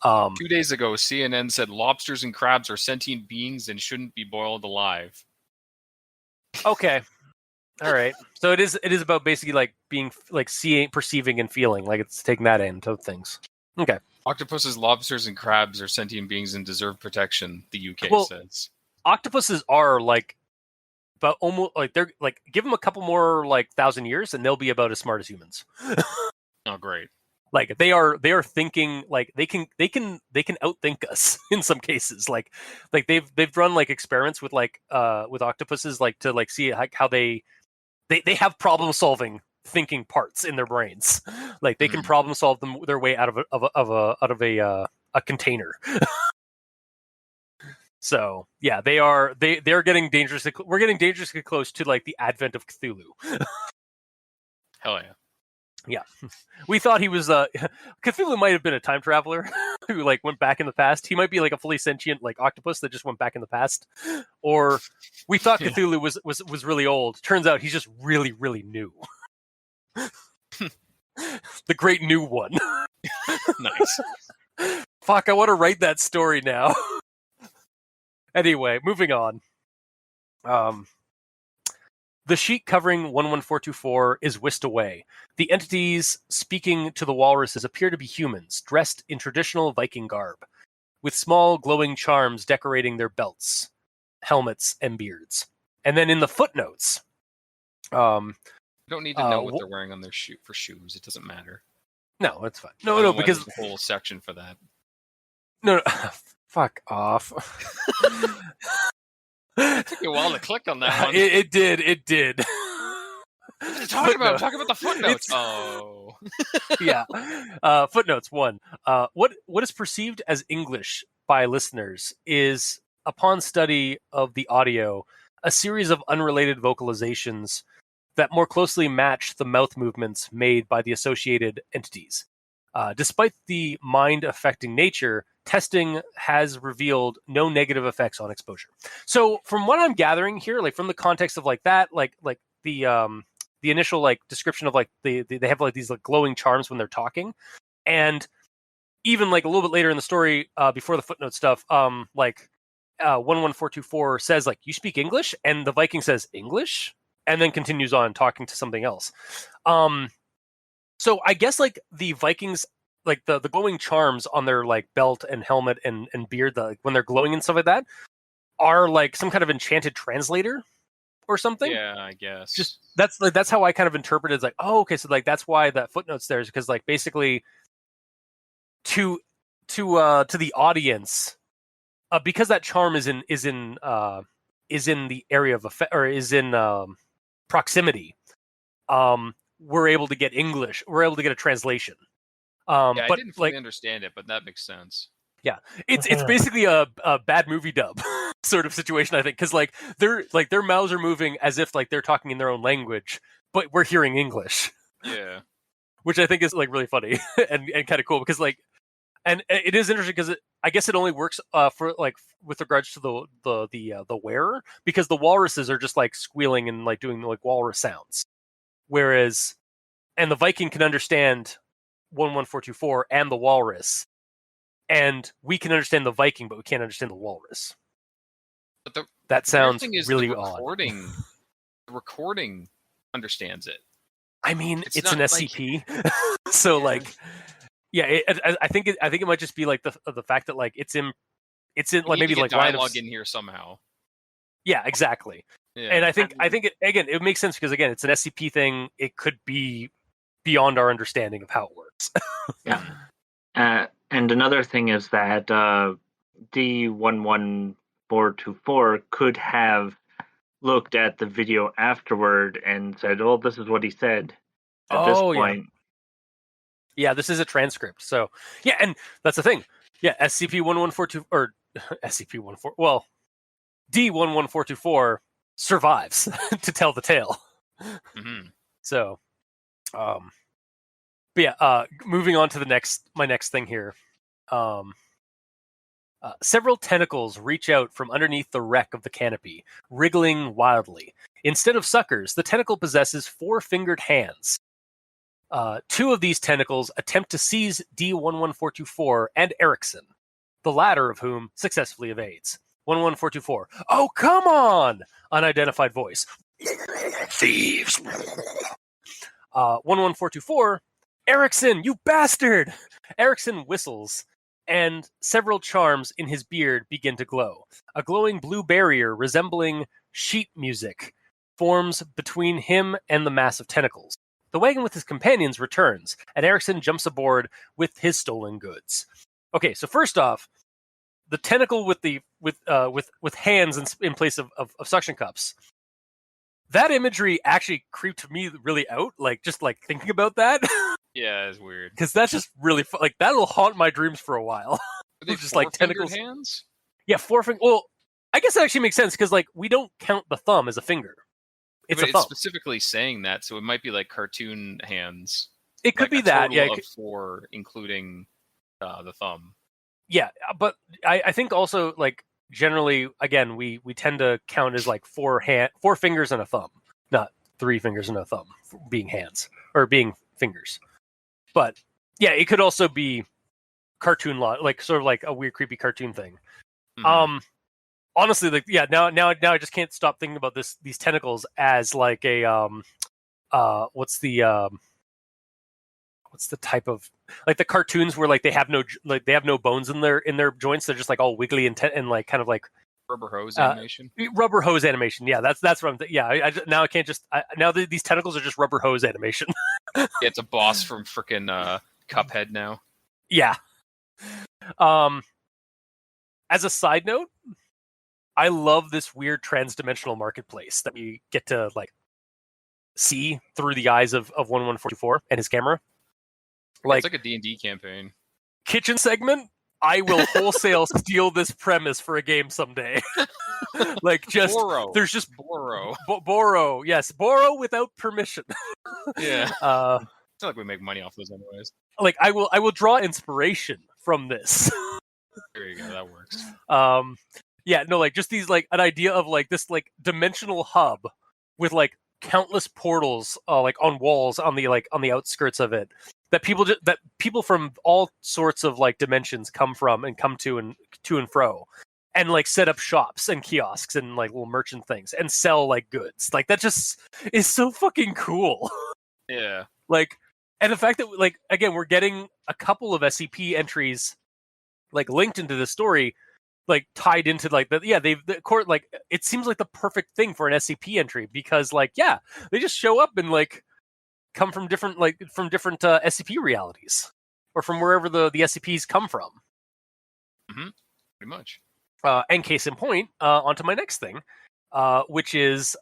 2 days ago, CNN said lobsters and crabs are sentient beings and shouldn't be boiled alive. Okay. All right. So it is about basically like being like seeing, perceiving, and feeling. Like it's taking that into things. Okay. Octopuses, lobsters, and crabs are sentient beings and deserve protection, the UK says. Octopuses are like, but almost like they're like, give them a couple more like 1,000 years and they'll be about as smart as humans. Oh, great. Like they are thinking like they can outthink us in some cases. Like they've run like experiments with like with octopuses like to like see how they have problem solving thinking parts in their brains. Like they can problem solve their way out of a container. So yeah, they're getting dangerously. We're getting dangerously close to like the advent of Cthulhu. Hell yeah. Yeah, we thought he was Cthulhu might have been a time traveler who like went back in the past. He might be like a fully sentient like octopus that just went back in the past, or we thought Cthulhu was really old. Turns out he's just really, really new. The great new one. Nice. Fuck, I want to write that story now. Anyway, moving on. The sheet covering 11424 is whisked away. The entities speaking to the walruses appear to be humans, dressed in traditional Viking garb, with small glowing charms decorating their belts, helmets, and beards. And then in the footnotes... you don't need to know what they're wearing on their for shoes. It doesn't matter. No, it's fine. No, because... There's a whole section for that. No. Fuck off. It took you a while to click on that one. It did. What are you talking about? I'm talking about the footnotes. Yeah. Footnotes 1. What is perceived as English by listeners is, upon study of the audio, a series of unrelated vocalizations that more closely match the mouth movements made by the associated entities. Despite the mind-affecting nature, testing has revealed no negative effects on exposure. So, from what I'm gathering here, like from the context of like that, like the initial like description of like they have like these like glowing charms when they're talking, and even like a little bit later in the story, before the footnote stuff, 11424 says like, "You speak English," and the Viking says English, and then continues on talking to something else. So I guess like the Vikings, like the glowing charms on their like belt and helmet and beard, like when they're glowing and stuff like that, are like some kind of enchanted translator or something. Yeah, I guess. Just that's how I kind of interpret it. It's like, oh, okay, so like that's why that footnote's there, is because like basically to the audience, because that charm is in the area of effect, or is in proximity. We're able to get English. We're able to get a translation. I but didn't fully understand it, but that makes sense. Yeah, it's basically a bad movie dub sort of situation, I think, because like their mouths are moving as if like they're talking in their own language, but we're hearing English. Yeah, which I think is like really funny and kind of cool, because like, and it is interesting because I guess it only works for like with regards to the wearer, because the walruses are just like squealing and like doing like walrus sounds. Whereas, and the Viking can understand 11424 and the walrus, and we can understand the Viking, but we can't understand the walrus. But That The weird sounds thing is really the odd. recording understands it. I mean, it's an not, SCP, so Yeah. like, yeah. I think it might just be like the fact that like it's in We like need maybe to get like line of dialogue in here somehow. yeah, exactly. Yeah. And I think again it makes sense because again it's an SCP thing. It could be beyond our understanding of how it works. Yeah. And another thing is that D11424 could have looked at the video afterward and said, "Oh, this is what he said." At this Oh, yeah. point, Yeah, this is a transcript. So yeah, and that's the thing. Yeah, SCP-1142 or SCP-14. Well, D11424 survives to tell the tale. Mhm. So, but yeah, moving on to my next thing here. Several tentacles reach out from underneath the wreck of the canopy, wriggling wildly. Instead of suckers, the tentacle possesses 4-fingered hands. 2 of these tentacles attempt to seize D11424 and Erickson, the latter of whom successfully evades. 11424. Oh, come on! Unidentified voice. Thieves! 11424. Erickson, you bastard! Erickson whistles, and several charms in his beard begin to glow. A glowing blue barrier resembling sheet music forms between him and the mass of tentacles. The wagon with his companions returns, and Erickson jumps aboard with his stolen goods. Okay, so first off, the tentacle with hands in place of suction cups. That imagery actually creeped me really out. Like just like thinking about that, Yeah, it's weird. because that's just really like that'll haunt my dreams for a while. Are they just like four-fingered tentacles. hands? Yeah, 4 fingers. Well, I guess that actually makes sense because like we don't count the thumb as a finger. It's But a thumb. specifically saying that, so it might be like cartoon hands. It could Like be a that. total Yeah, of 4, including the thumb. yeah, but I think also like generally again we tend to count as like 4 fingers and a thumb, not 3 fingers and a thumb being hands or being fingers. But yeah, it could also be cartoon like sort of like a weird creepy cartoon thing. Mhm. Honestly, like yeah, now I just can't stop thinking about these tentacles as like a what's the type of like the cartoons where like they have no bones in their joints. They're just like all wiggly and like kind of like Rubber hose animation. rubber hose animation. Yeah, that's what I'm. Yeah, now I can't just now these tentacles are just rubber hose animation. Yeah, it's a boss from frickin' Cuphead now. Yeah. As a side note, I love this weird transdimensional marketplace that we get to like see through the eyes of 1144 and his camera. It's like a D&D campaign. Kitchen segment. I will wholesale steal this premise for a game someday. Like just Borrow. there's just Borrow. borrow. Yes, borrow without permission. Yeah. It's not like we make money off those anyways. Like I will draw inspiration from this. There you go. That works. Yeah, no, like just these like an idea of like this like dimensional hub with like countless portals like on walls on the outskirts of it that people from all sorts of like dimensions come from and come to and fro and like set up shops and kiosks and like little merchant things and sell like goods. Like that just is so fucking cool. Yeah. Like, and the fact that like again we're getting a couple of SCP entries like linked into the story, like tied into like the court, like it seems like the perfect thing for an SCP entry because like yeah, they just show up and like come from different SCP realities or from wherever the SCPs come from. Mm-hmm. Pretty much. And case in point, onto my next thing, which is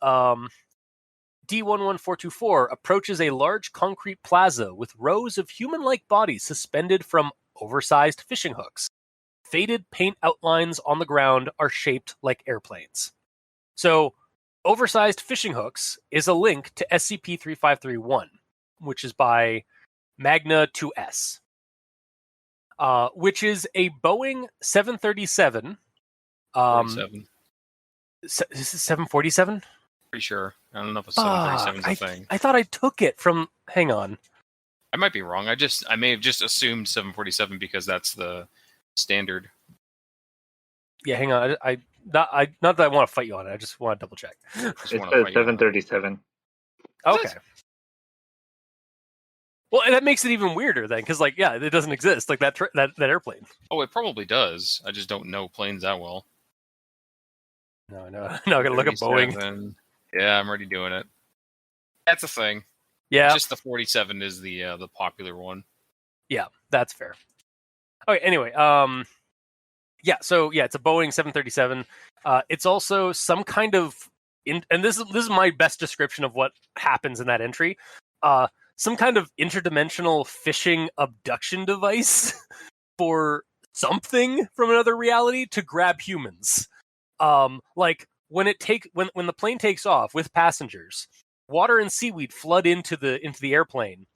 D11424 approaches a large concrete plaza with rows of human-like bodies suspended from oversized fishing hooks. Faded paint outlines on the ground are shaped like airplanes. So, oversized fishing hooks is a link to SCP-3531, which is by Magna 2S, which is a Boeing 737. 47. Is it 747? Pretty sure. I don't know if it's 737 is a thing. I thought I took it from. Hang on. I might be wrong. I may have just assumed 747 because that's the standard. Yeah, hang on. not that I want to fight you on it. I just want to double check. It says 737. Okay. Well, and that makes it even weirder then, because like, yeah, it doesn't exist, like that airplane. Oh, it probably does. I just don't know planes that well. No, I gotta look at Boeing. Yeah, I'm already doing it. That's a thing. Yeah, just the 47 is the popular one. Yeah, that's fair. Okay, anyway, so it's a Boeing 737. It's also some kind of and this is my best description of what happens in that entry. Some kind of interdimensional fishing abduction device for something from another reality to grab humans. Like when the plane takes off with passengers, water and seaweed flood into the airplane.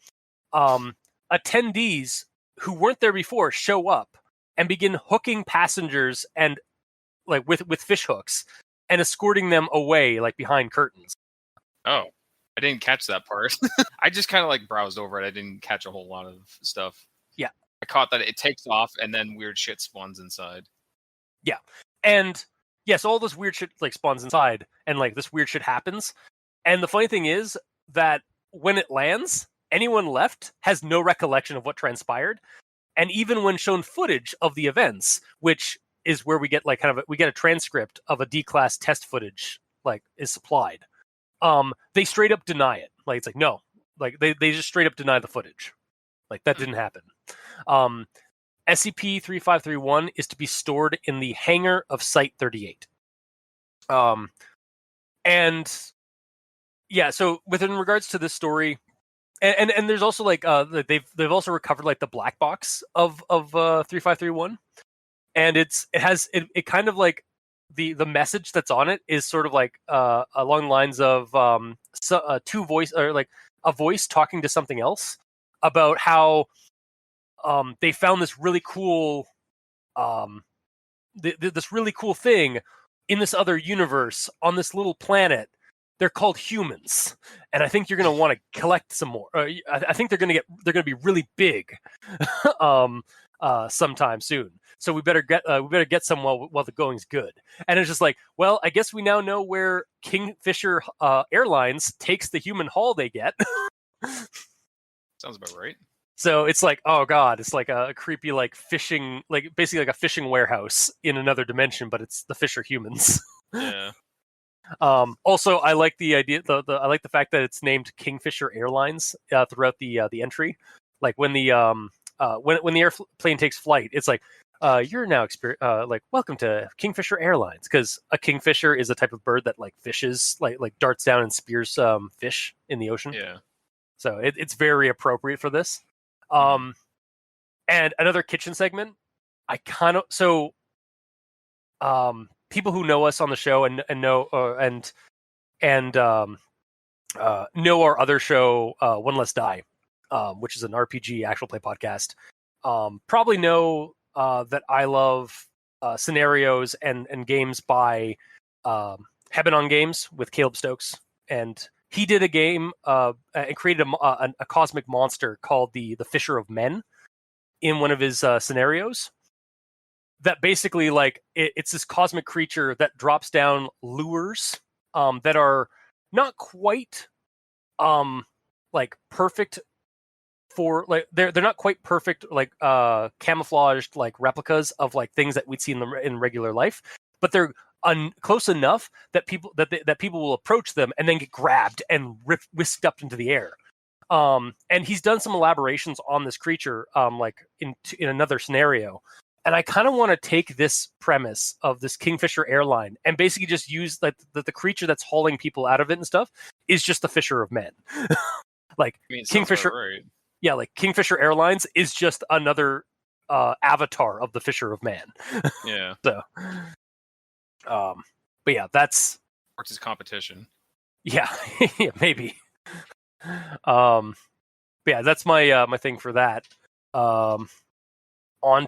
Attendees who weren't there before show up and begin hooking passengers and like with fish hooks and escorting them away like behind curtains. Oh, I didn't catch that part. I just kind of like browsed over it. I didn't catch a whole lot of stuff. Yeah. I caught that it takes off and then weird shit spawns inside. Yeah. And yes, all this weird shit like spawns inside and like this weird shit happens. And the funny thing is that when it lands, anyone left has no recollection of what transpired. And even when shown footage of the events, which is where we get like we get a transcript of a D-class test footage like is supplied. They straight up deny it. Like it's like no, like they just straight up deny the footage. Like that didn't happen. SCP-3531 is to be stored in the hangar of Site 38. And yeah, so within regards to this story, and there's also like they've also recovered like the black box of 3531, and it kind of like the message that's on it is sort of like along the lines of two voice or like a voice talking to something else about how they found this really cool this really cool thing in this other universe on this little planet. They're called humans, and I think you're going to want to collect some more. I think they're going to be really big sometime soon. So we better get some while the going's good. And it's just like, well, I guess we now know where Kingfisher Airlines takes the human haul they get. Sounds about right. So it's like, oh god, it's like a creepy like fishing, like basically like a fishing warehouse in another dimension, but it's the Fisher humans. Yeah. Also, I like the idea. I like the fact that it's named Kingfisher Airlines throughout the entry. Like when the when the airplane takes flight, it's like you're now like welcome to Kingfisher Airlines, because a kingfisher is a type of bird that like fishes, like darts down and spears fish in the ocean. Yeah. So it's very appropriate for this. And another kitchen segment. I kind of people who know us on the show and know know our other show, One Less Die, which is an RPG actual play podcast, probably know that I love scenarios and games by Hebanon Games with Caleb Stokes, and he did a game and created a cosmic monster called the Fisher of Men in one of his scenarios. That basically, like, it's this cosmic creature that drops down lures that are not quite like perfect for like they're not quite perfect like camouflaged like replicas of like things that we'd see in regular life, but they're close enough that people will approach them and then get grabbed and whisked up into the air. And he's done some elaborations on this creature like in another scenario. And I kind of want to take this premise of this Kingfisher airline and basically just use that the creature that's hauling people out of it and stuff is just the Fisher of Men. Like Kingfisher, right. Yeah, like Kingfisher Airlines is just another avatar of the Fisher of Man. Yeah. So, but yeah, that's What's his competition? Yeah, yeah, maybe. But yeah, that's my my thing for that. On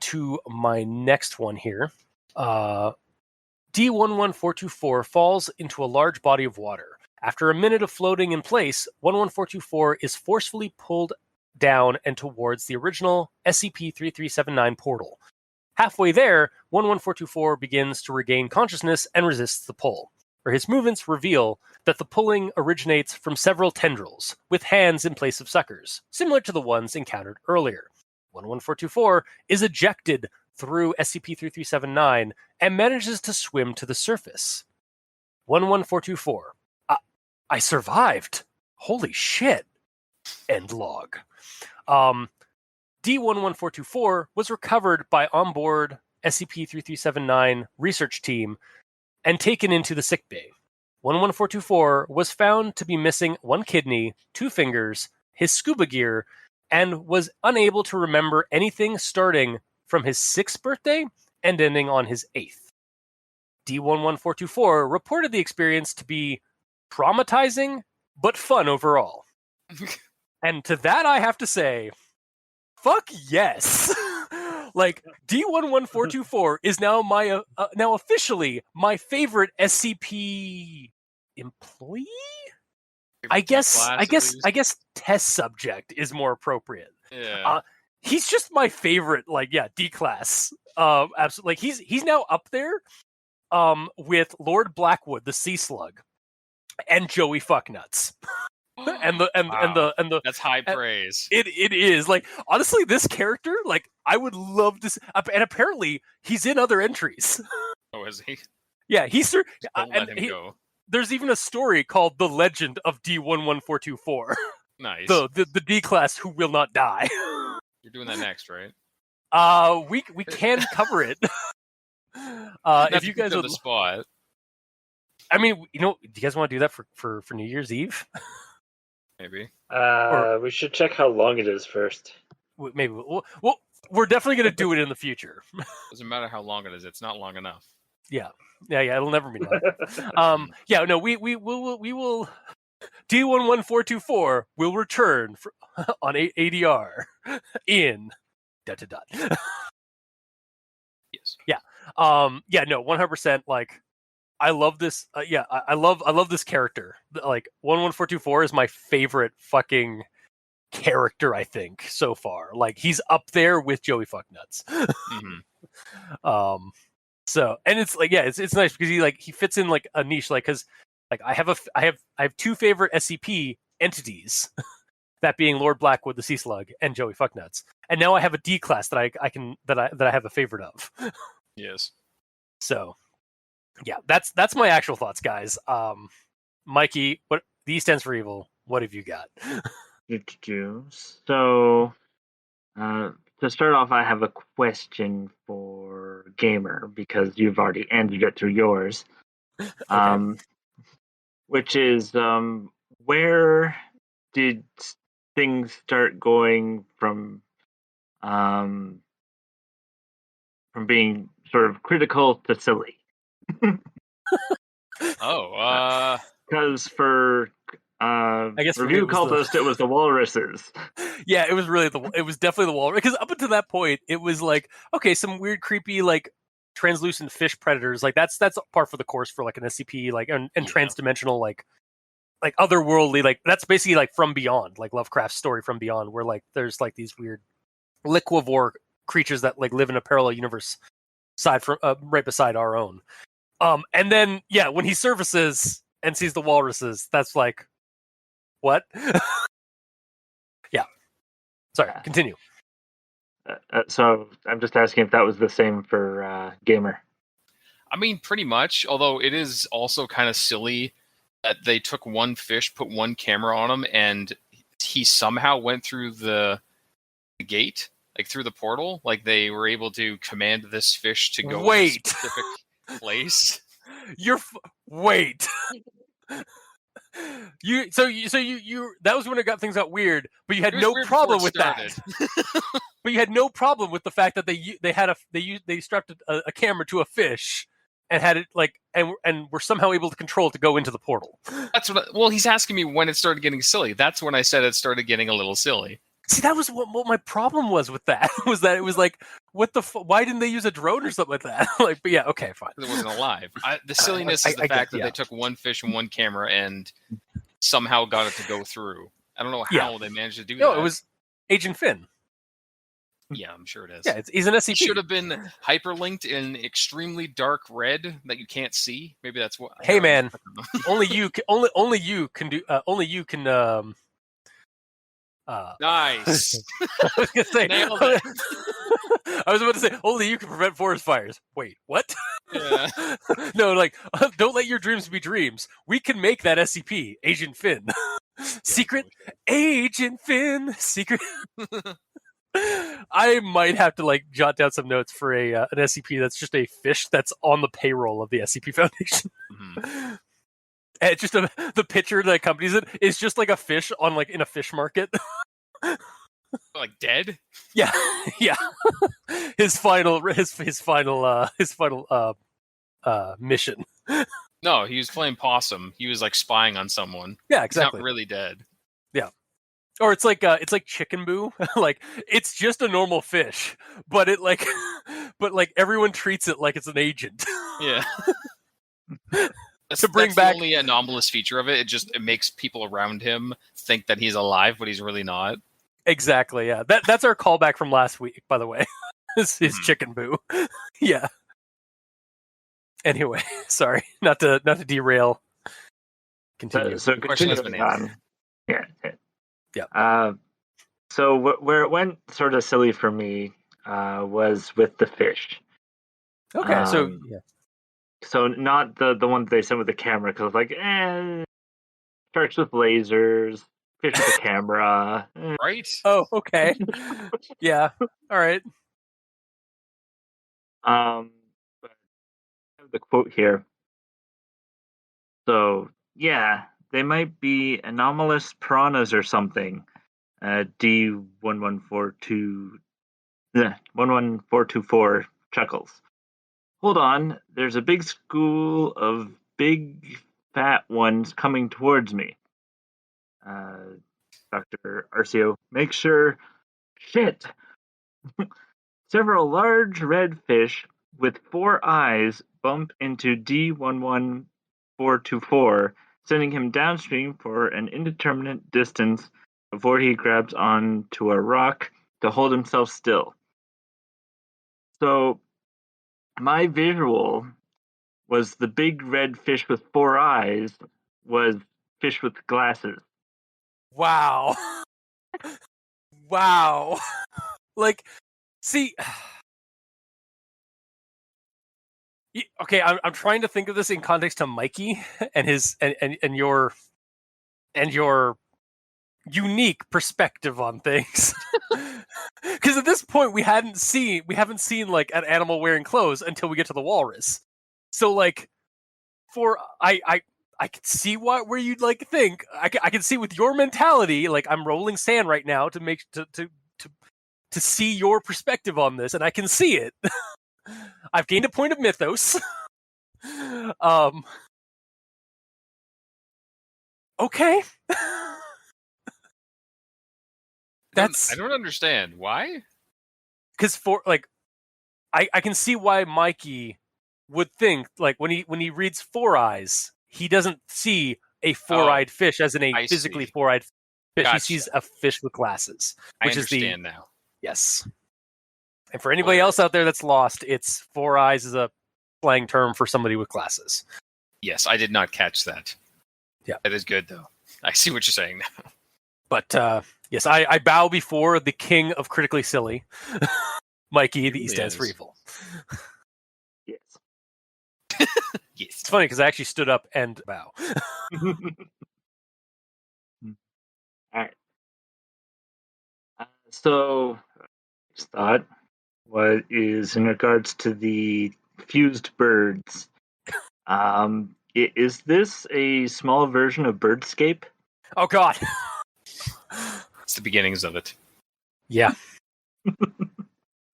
to my next one here. D11424 falls into a large body of water. After a minute of floating in place, 11424 is forcefully pulled down and towards the original SCP-3379 portal. Halfway there, 11424 begins to regain consciousness and resists the pull, where his movements reveal that the pulling originates from several tendrils, with hands in place of suckers, similar to the ones encountered earlier. 11424 is ejected through SCP-3379 and manages to swim to the surface. 11424. I survived. Holy shit. End log. D11424 was recovered by onboard SCP-3379 research team and taken into the sickbay. 11424 was found to be missing one kidney, 2 fingers, his scuba gear, and was unable to remember anything starting from his 6th birthday and ending on his 8th. D11424 reported the experience to be traumatizing, but fun overall. And to that I have to say, fuck yes. Like, D11424 is now now officially my favorite SCP employee? I guess test subject is more appropriate. Yeah. He's just my favorite, D class. Absolutely. Like, he's now up there with Lord Blackwood, the Sea Slug, and Joey Fucknuts. and the That's high praise. It is, like, honestly, this character, like, I would love this, and apparently he's in other entries. Oh, is he? Yeah, he's Don't let him go. There's even a story called The Legend of D11424. Nice. The D class who will not die. You're doing that next, right? We can cover it. If you guys on would, the spot. I mean, do you guys want to do that for New Year's Eve? Maybe. We should check how long it is first. Maybe. We're definitely going to do it in the future. Doesn't matter how long it is. It's not long enough. Yeah. It'll never be done. We will. D11424 will return on ADR in ... Yes. Yeah. 100%. Like, I love this. I love this character. Like, 11424 is my favorite fucking character, I think, so far. Like, he's up there with Joey Fucknuts. Mm-hmm. So, and it's like, it's nice because he fits in like a niche, like, because like I have 2 favorite SCP entities, that being Lord Blackwood, the Sea Slug, and Joey Fucknuts, and now I have a D class that I have a favorite of. Yes. So, yeah, that's my actual thoughts, guys. Mikey, what the E stands for evil? What have you got? So, to start off, I have a question for Gamer, because you've already ended it through yours. Okay. Which is, where did things start going from being sort of critical to silly? Because for I guess for me Review it was Cultist, it was the walruses. Yeah, it was definitely the walrus, because up until that point it was like, okay, some weird, creepy, like, translucent fish predators, like that's par for the course for like an SCP, like, and transdimensional, like otherworldly, like that's basically like From Beyond, like Lovecraft's story From Beyond, where like there's like these weird liquivore creatures that like live in a parallel universe right beside our own. And then when he surfaces and sees the walruses, that's like, what? Yeah. Sorry, continue. So I'm just asking if that was the same for Gamer. I mean, pretty much, although it is also kind of silly that they took one fish, put one camera on him, and he somehow went through the gate, like through the portal. Like, they were able to command this fish to go to a specific place. Wait. You that was when things got weird, but you had no problem with that. But you had no problem with the fact that they strapped a camera to a fish and had it like and were somehow able to control it to go into the portal. That's what. He's asking me when it started getting silly. That's when I said it started getting a little silly. See, that was what my problem was with that. Was that it was like, what the why didn't they use a drone or something like that? Like, but yeah, okay, fine. It wasn't alive. The silliness is the fact that they took one fish and one camera and somehow got it to go through. I don't know how they managed to do that. No, it was Agent Finn. Yeah, I'm sure it is. Yeah, he's an SCP. It should have been hyperlinked in extremely dark red that you can't see. Maybe that's what. Hey man, only you can do. Only you can. Nice. I was gonna say. Nailed it. I was about to say only you can prevent forest fires. Wait, what? Yeah. No, like don't let your dreams be dreams. We can make that SCP, Agent Finn. Secret Agent Finn. Secret. I might have to like jot down some notes for an SCP that's just a fish that's on the payroll of the SCP Foundation. Mhm. And it's just the picture that accompanies it is just like a fish on like in a fish market. Like dead? Yeah, yeah. His final mission. No, he was playing possum. He was like spying on someone. Yeah, He's exactly. not really dead. Or it's like Chicken Boo. Like it's just a normal fish, but everyone treats it like it's an agent. Yeah. That's, To bring that's back- the only anomalous feature of it. It makes people around him think that he's alive, but he's really not. Exactly. Yeah. That's our callback from last week, by the way. Is Chicken Boo. Yeah. Anyway, sorry, not to derail. Continue. So The question has been continuing answered. on. Yeah. So where it went sort of silly for me was with the fish. Okay. So Um, yeah. So not the one that they sent with the camera, because like, sharks with lasers, fish with a camera. Right? Oh, okay. Yeah. All right. But I have the quote here. So yeah, they might be anomalous piranhas or something. D11424 chuckles. Hold on, there's a big school of big fat ones coming towards me. Dr. Arcio, make sure. Shit! Several large red fish with 4 eyes bump into D11424, sending him downstream for an indeterminate distance before he grabs onto a rock to hold himself still. So, my visual was the big red fish with 4 eyes was fish with glasses. Wow. Wow. Like, see. Okay, I'm trying to think of this in context to Mikey and his and your unique perspective on things. Because at this point we haven't seen like an animal wearing clothes until we get to the walrus. So like, I can see where you'd like think. I can see with your mentality. Like I'm rolling sand right now to make to see your perspective on this, and I can see it. I've gained a point of mythos. Okay. I don't understand why. Because for like, I can see why Mikey would think like when he reads 4 eyes, he doesn't see a 4-eyed fish as in a physically 4-eyed fish. Gotcha. He sees a fish with glasses, which I understand now. Yes. And for anybody else out there that's lost, it's 4 eyes is a slang term for somebody with glasses. Yes, I did not catch that. Yeah. That is good, though. I see what you're saying now. But yes, I bow before the king of critically silly, Mikey, the East stands for evil. Yes. Yes. It's funny because I actually stood up and bow. Alright. So, next thought what is in regards to the fused birds. Is this a small version of Birdscape? Oh God. It's the beginnings of it. Yeah.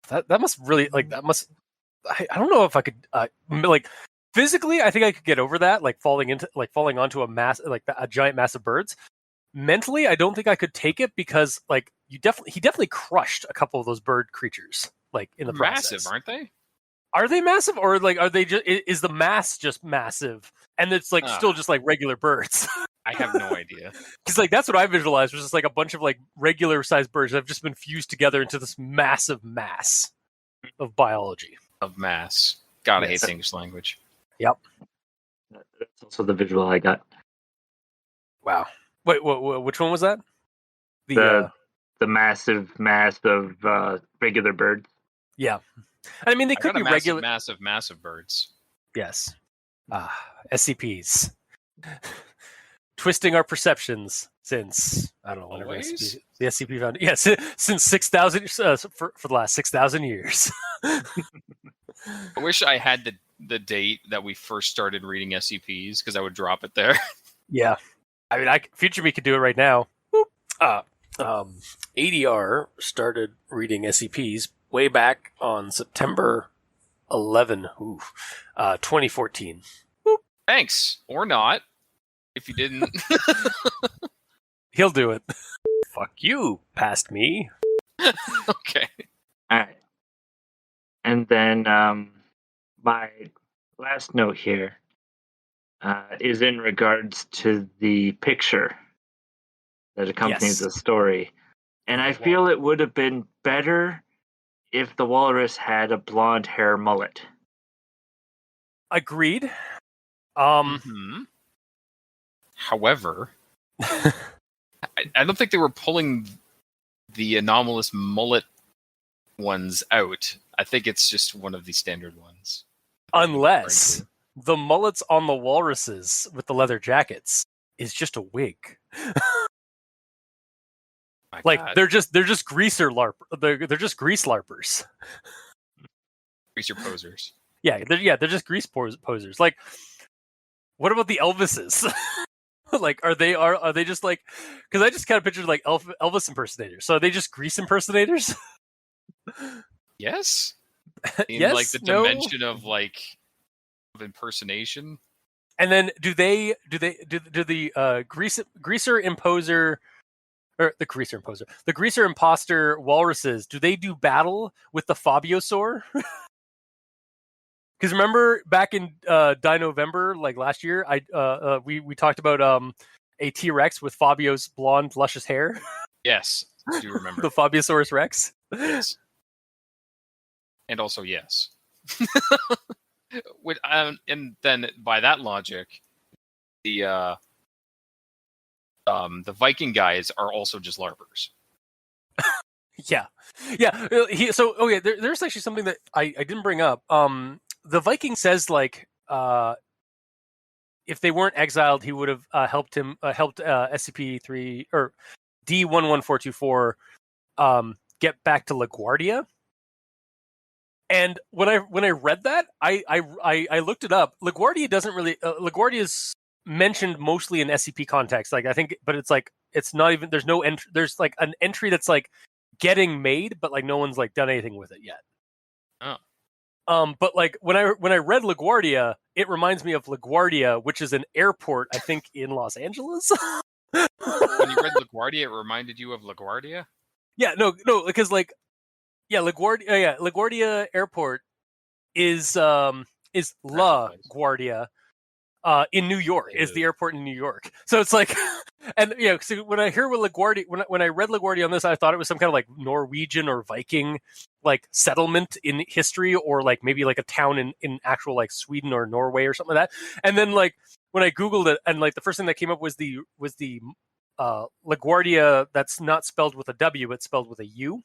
that must really like that must. I don't know if I could like physically. I think I could get over that, like falling onto a mass like a giant mass of birds. Mentally, I don't think I could take it because like he definitely crushed a couple of those bird creatures like in the process. Massive, aren't they? Are they massive, or like are they just? Is the mass just massive, and it's like still just like regular birds? I have no idea. Because like that's what I visualized, was just like a bunch of like regular sized birds that have just been fused together into this massive mass of biology. Of mass. God, I hate Yes. the English language. Yep. That's also the visual I got. Wow. Wait, which one was that? The massive mass of regular birds. Yeah. I mean, they I could got be a regular. massive birds. Yes. SCPs. Twisting our perceptions since, I don't know, whenever Always? the SCP found. Yes, since 6,000, for the last 6,000 years. I wish I had the date that we first started reading SCPs, because I would drop it there. Yeah. I mean, Future Me could do it right now. ADR started reading SCPs way back on September 11, 2014. Thanks. Or not. If you didn't. He'll do it. Fuck you, past me. Okay. All right. And then my last note here is in regards to the picture that accompanies the story. And I feel it would have been better if the walrus had a blonde hair mullet. Agreed. However, I don't think they were pulling the anomalous mullet ones out. I think it's just one of the standard ones. Unless the mullets on the walruses with the leather jackets is just a wig. Like God. they're just greaser larp. They're just grease larpers. Greaser posers. Yeah, they're just grease posers. Like, what about the Elvises? Like, are they just like? Because I just kind of pictured like Elvis impersonators. So are they just grease impersonators? Yes. In Yes, like the dimension of like of impersonation. And then do the greaser imposter, the greaser imposter walruses, do they do battle with the Fabiosaur? Because remember back in November, like last year, we talked about a T-Rex with Fabio's blonde, luscious hair. Yes, I do remember. The Fabiosaurus Rex. Yes. And also yes. And then by that logic, the Viking guys are also just larpers. Yeah. There's actually something that I didn't bring up. The Viking says like if they weren't exiled, he would have helped SCP-3 or D11424 get back to LaGuardia. And when I read that, I looked it up. LaGuardia doesn't really LaGuardia is mentioned mostly in SCP context. Like I think, but it's like it's not even. There's no entry. There's like an entry that's like getting made, but like no one's like done anything with it yet. Oh. But like when I read LaGuardia, it reminds me of LaGuardia, which is an airport, I think, in Los Angeles. When you read LaGuardia, it reminded you of LaGuardia? Yeah, no, because like, LaGuardia Airport is LaGuardia in New York. Is the airport in New York? So it's like, and so when I hear what LaGuardia, when I read LaGuardia on this, I thought it was some kind of like Norwegian or Viking like settlement in history, or like maybe like a town in actual like Sweden or Norway or something like that. And then like when I Googled it, and like the first thing that came up was the LaGuardia that's not spelled with a W, it's spelled with a U.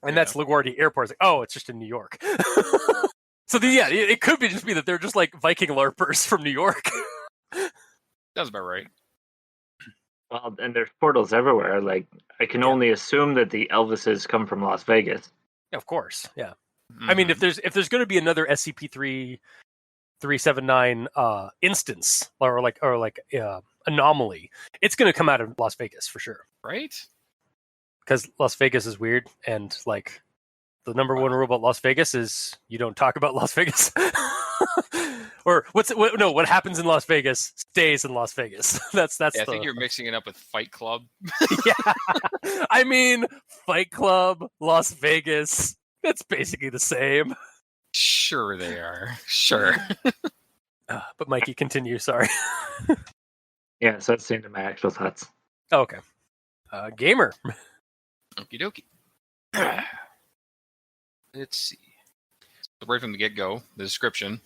And that's LaGuardia Airport. It's like, oh, it's just in New York. So it could just be that they're just like Viking LARPers from New York. That's about right. Well, and there's portals everywhere. Like I can only assume that the Elvises come from Las Vegas. Of course, yeah. Mm-hmm. I mean, if there's going to be another SCP-3379 instance or anomaly, it's going to come out of Las Vegas for sure, right? Because Las Vegas is weird, and like the number one rule about Las Vegas is you don't talk about Las Vegas. Or what happens in Las Vegas stays in Las Vegas. That's. I think you're mixing it up with Fight Club. Yeah, I mean Fight Club, Las Vegas. It's basically the same. Shh. Sure they are. Sure. But Mikey, continue. Sorry. Yeah, so that's the end of my actual thoughts. Oh, okay. Gamer. Okie dokie. Let's see. So right from the get-go, the description.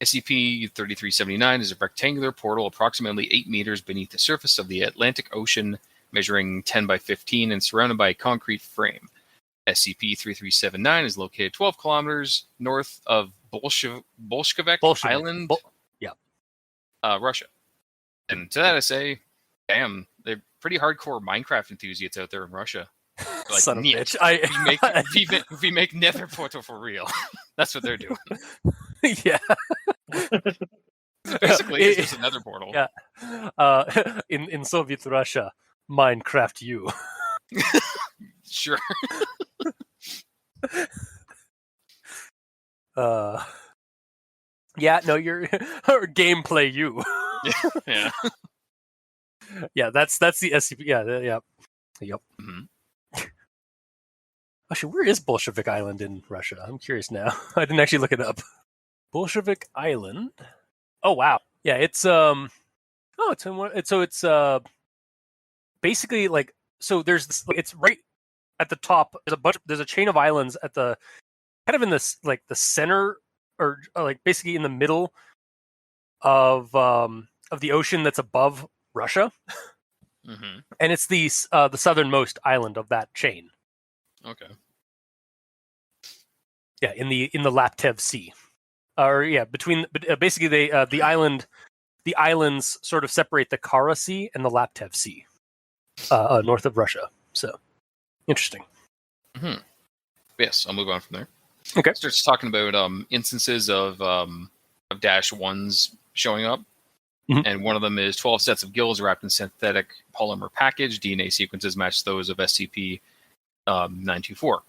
SCP-3379 is a rectangular portal approximately 8 meters beneath the surface of the Atlantic Ocean, measuring 10 by 15 and surrounded by a concrete frame. SCP-3379 is located 12 kilometers north of Bolshevik Island, Russia. And to that I say, damn, they're pretty hardcore Minecraft enthusiasts out there in Russia. Like, Son of a bitch. we make Nether Portal for real. That's what they're doing. Yeah. Basically, it's just another portal. Yeah. In Soviet Russia, Minecraft you. Sure. Yeah, no, you're or gameplay you. Yeah. Yeah, that's the SCP. Yeah. Yep. Mm-hmm. Actually, where is Bolshevik Island in Russia? I'm curious now. I didn't actually look it up. Bolshevik Island. Oh wow. Yeah, it's Oh, it's in one. It's basically like it's right at the top. There's a chain of islands at the kind of in this like the center or like basically in the middle of the ocean that's above Russia. Mm-hmm. And it's the southernmost island of that chain. Okay. Yeah, in the Laptev Sea, between basically the islands sort of separate the Kara Sea and the Laptev Sea, north of Russia. So interesting. Mm-hmm. Yes, I'll move on from there. Okay. Starts talking about instances of -1s showing up. Mm-hmm. And one of them is 12 sets of gills wrapped in synthetic polymer package. DNA sequences match those of SCP-924.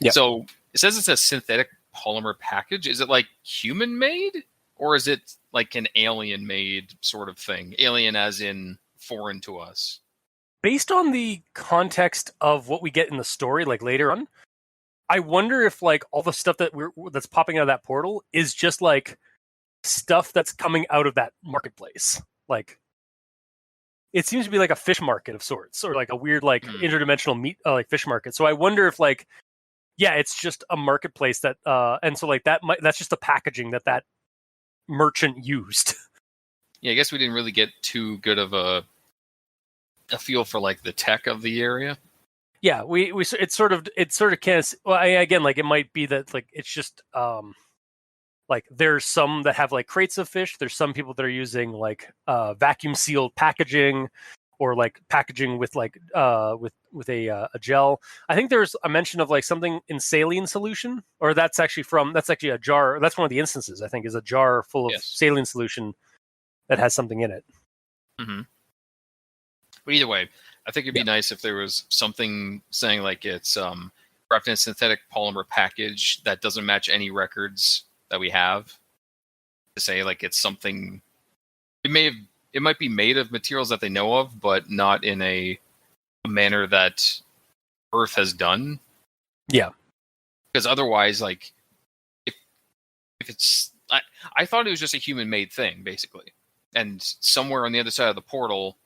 Yep. So it says it's a synthetic polymer package. Is it like human made? Or is it like an alien made sort of thing? Alien as in foreign to us? Based on the context of what we get in the story, like later on, I wonder if like all the stuff that's popping out of that portal is just like stuff that's coming out of that marketplace. Like, it seems to be like a fish market of sorts, or like a weird like interdimensional meat like fish market. So I wonder if like, yeah, it's just a marketplace that and so like that's just the packaging that merchant used. Yeah, I guess we didn't really get too good of a feel for like the tech of the area. Yeah, we it sort of can't. Well, again, like it might be that like it's just like there's some that have like crates of fish. There's some people that are using like vacuum sealed packaging, or like packaging with like with a gel. I think there's a mention of like something in saline solution, or that's actually a jar. That's one of the instances I think is a jar full of saline solution that has something in it. Mm-hmm. But either way, I think it'd be nice if there was something saying like it's wrapped in a synthetic polymer package that doesn't match any records that we have. To say like it's something, it might be made of materials that they know of, but not in a manner that Earth has done. Yeah, because otherwise, like if it's, I thought it was just a human-made thing basically, and somewhere on the other side of the portal,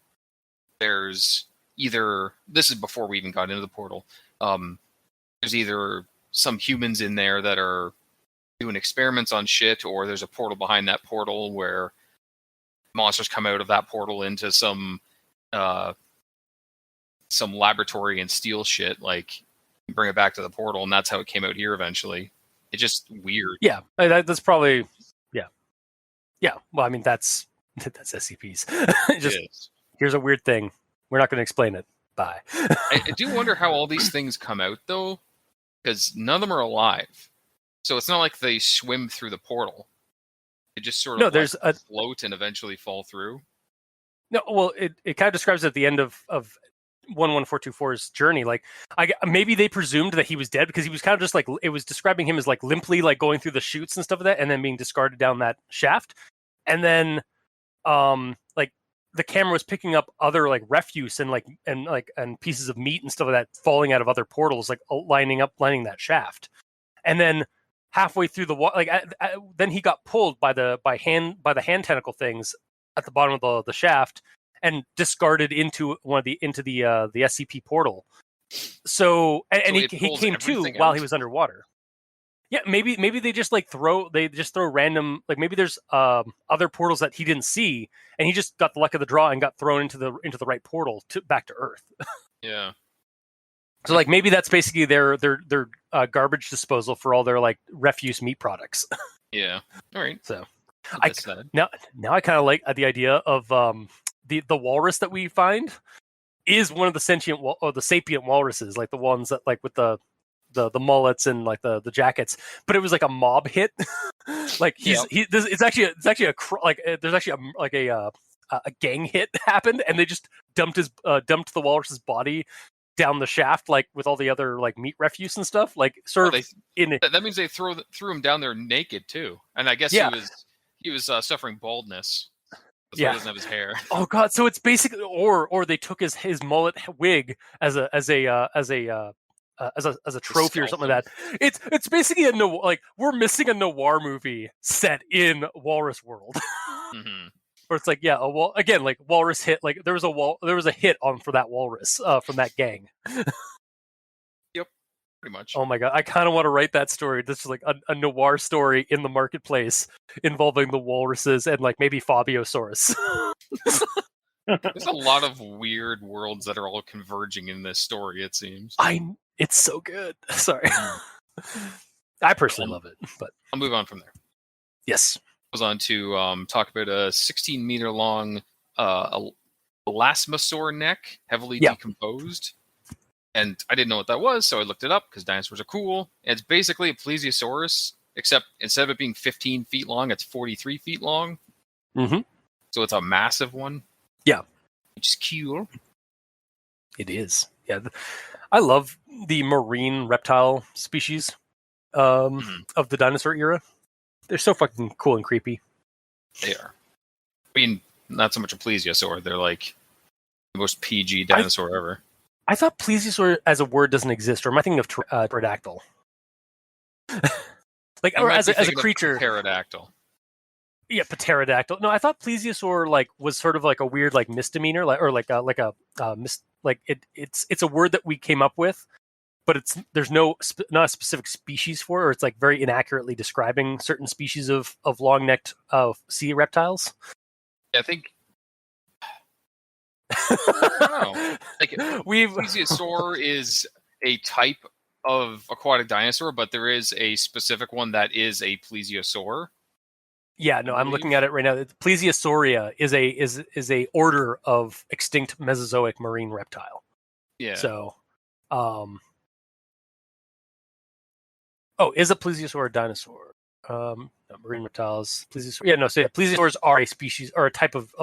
there's either, this is before we even got into the portal, there's either some humans in there that are doing experiments on shit, or there's a portal behind that portal where monsters come out of that portal into some laboratory and steal shit, like bring it back to the portal, and that's how it came out here eventually. It's just weird. Yeah, that's probably yeah. Well, I mean that's SCPs. Just here's a weird thing. We're not going to explain it. Bye. I do wonder how all these things come out though, because none of them are alive. So it's not like they swim through the portal. They just sort of float and eventually fall through. No, well, it kind of describes at the end of 11424's journey. Like, maybe they presumed that he was dead because he was kind of just like, it was describing him as like limply like going through the chutes and stuff like that, and then being discarded down that shaft. And then, like the camera was picking up other like refuse and pieces of meat and stuff like that falling out of other portals, like lining that shaft. And then halfway through the water, then he got pulled by the hand tentacle things at the bottom of the shaft and discarded into the SCP portal. So he came to while he was underwater. Yeah, maybe they just throw random, maybe there's other portals that he didn't see, and he just got the luck of the draw and got thrown into the right portal back to Earth. Yeah. So maybe that's basically their garbage disposal for all their refuse meat products. Yeah. All right. So now I kind of like the idea of the walrus that we find is one of the sentient or the sapient walruses, the ones that with the mullets and the jackets, but it was a mob hit. It's actually there's actually a gang hit happened, and they just dumped the walrus's body down the shaft with all the other meat refuse and stuff. That means they threw him down there naked too, and I guess he was suffering baldness. That's why he doesn't have his hair. Oh god! So it's basically or they took his mullet wig as a trophy or something like that. It's basically we're missing a noir movie set in Walrus World. Mm-hmm. Where it's again walrus hit, there was a hit on for that walrus from that gang. Yep, pretty much. Oh my god, I kind of want to write that story. This is a noir story in the marketplace involving the walruses and maybe Fabiosaurus. There's a lot of weird worlds that are all converging in this story, it seems. It's so good. Sorry. I personally love it, but I'll move on from there. Yes. Goes on to talk about a 16-meter long elasmosaur neck, heavily decomposed. And I didn't know what that was, so I looked it up because dinosaurs are cool. And it's basically a plesiosaurus, except instead of it being 15 feet long, it's 43 feet long. Mm-hmm. So it's a massive one. Yeah. Which is cool. It is. Yeah. I love the marine reptile species of the dinosaur era. They're so fucking cool and creepy. They are. I mean, not so much a plesiosaur. They're the most PG dinosaur ever. I thought plesiosaur as a word doesn't exist, or am I thinking of pterodactyl? Or as a creature. Pterodactyl. Yeah, pterodactyl. No, I thought plesiosaur was sort of a weird misdemeanor, it's a word that we came up with, but there's not a specific species for it, or it's very inaccurately describing certain species of long-necked sea reptiles. Yeah, I think. I don't know. Plesiosaur is a type of aquatic dinosaur, but there is a specific one that is a plesiosaur. Yeah, no, I'm looking at it right now. Plesiosauria is a order of extinct Mesozoic marine reptile. Yeah. So, is a plesiosaur a dinosaur? No, marine reptiles, plesiosaur. Yeah, no. So plesiosaurs are a species or a type of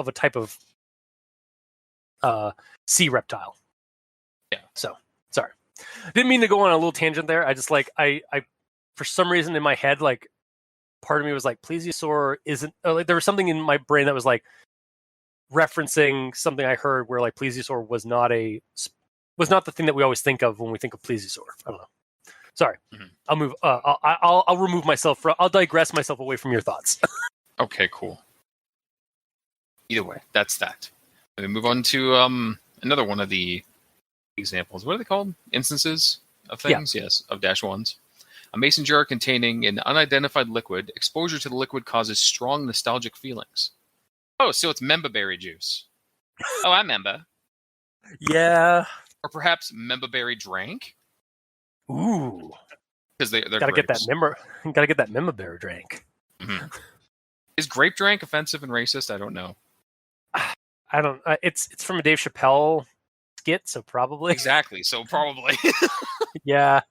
sea reptile. Yeah. So sorry, didn't mean to go on a little tangent there. I just I for some reason in my head part of me was plesiosaur isn't there was something in my brain that was referencing something I heard where plesiosaur was not the thing that we always think of when we think of plesiosaur. I don't know. Sorry. Mm-hmm. I'll move. I'll remove myself. I'll digress myself away from your thoughts. Okay, cool. Either way, that's that. We move on to another one of the examples. What are they called? Instances of things? Yeah. Yes, of -1s. A mason jar containing an unidentified liquid. Exposure to the liquid causes strong nostalgic feelings. Oh, so it's memberberry juice. Oh, I remember. Yeah. Or perhaps memberberry drank. Ooh. Because they're gotta grapes. Gotta get that memberberry drink. Mm-hmm. Is grape drank offensive and racist? I don't know. I don't. It's from a Dave Chappelle skit, so probably. Exactly. So probably. Yeah.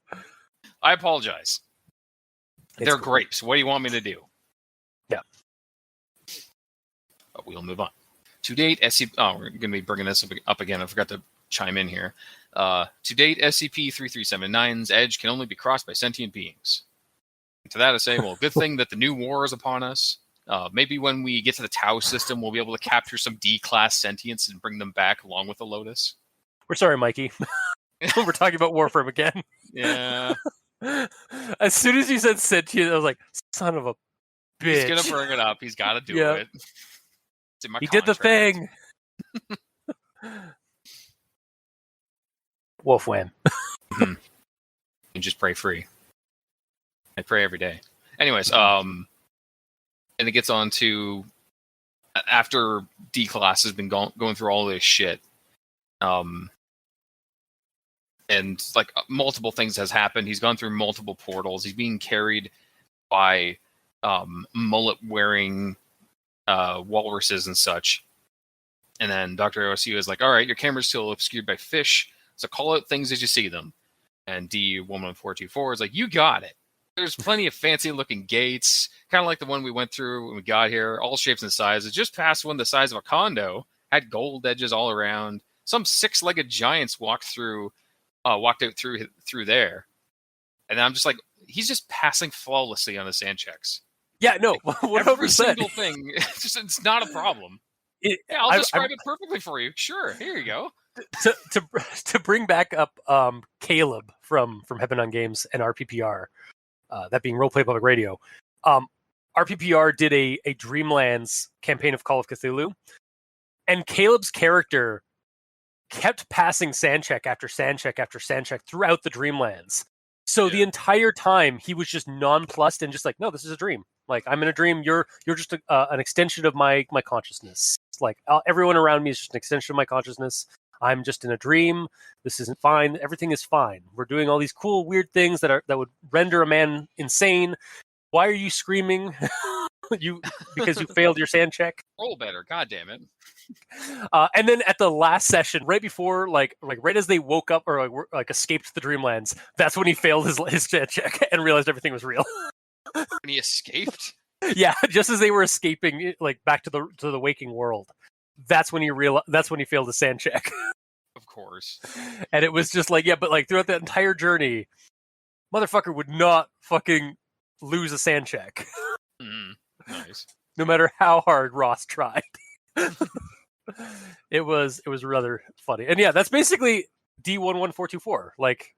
I apologize. They're cool. grapes. What do you want me to do? Yeah. But we'll move on. To date, SCP... Oh, we're going to be bringing this up again. I forgot to chime in here. To date, SCP-3379's edge can only be crossed by sentient beings. To that I say, well, good thing that the new war is upon us. Maybe when we get to the Tau system, we'll be able to capture some D-class sentients and bring them back along with the Lotus. We're sorry, Mikey. We're talking about Warframe again. Yeah. As soon as you said sentient, I was like, son of a bitch. He's gonna bring it up. He's got to do Yeah. it. It's in my He did the contract. thing. Wolf wham. You just pray free. I pray every day. Anyways, and it gets on to after D class has been going through all this shit, and like multiple things has happened. He's gone through multiple portals. He's being carried by mullet wearing walruses and such. And then Dr. OSU is like, all right, your camera's still obscured by fish, so call out things as you see them. And D11424 is like, you got it. There's plenty of fancy looking gates, kind of like the one we went through when we got here, all shapes and sizes. Just past one the size of a condo, had gold edges all around. Some 6-legged giants walked out through there. And I'm just like, he's just passing flawlessly on the sand checks. Yeah, no, Like, every single thing, it's not a problem. I'll describe it perfectly for you. Sure, here you go. To bring back up Caleb from Heaven on Games and RPPR, that being Roleplay Public Radio, RPPR did a Dreamlands campaign of Call of Cthulhu, and Caleb's character kept passing sand check after sand check after sand check throughout the Dreamlands. So the entire time he was just nonplussed and just like, no, this is a dream. Like, I'm in a dream. You're just an extension of my consciousness. It's like everyone around me is just an extension of my consciousness. I'm just in a dream. This isn't fine. Everything is fine. We're doing all these cool, weird things that would render a man insane. Why are you screaming? Because you failed your sand check. Roll better. God damn it. And then at the last session, right before, like right as they woke up or like escaped the Dreamlands, that's when he failed his sand check and realized everything was real. When he escaped? Yeah, just as they were escaping, like back to the waking world. That's when he failed the sand check. Of course. And it was just like, yeah, but like throughout that entire journey, motherfucker would not fucking lose a sand check. Nice. No matter how hard Ross tried. It was rather funny. And yeah, that's basically D11424. Like,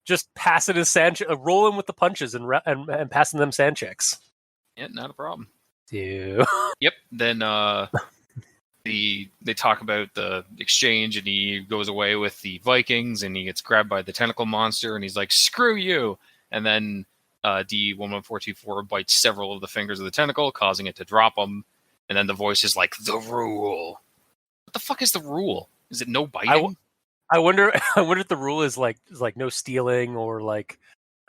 just passing his sand rolling with the punches and passing them sand checks. Yeah, not a problem. Dude. Yep. Then they talk about the exchange, and he goes away with the Vikings, and he gets grabbed by the tentacle monster, and he's like, "Screw you!" And then D11424 bites several of the fingers of the tentacle, causing it to drop him. And then the voice is like, "The rule." What the fuck is the rule? Is it no biting? I wonder if the rule is like no stealing, or like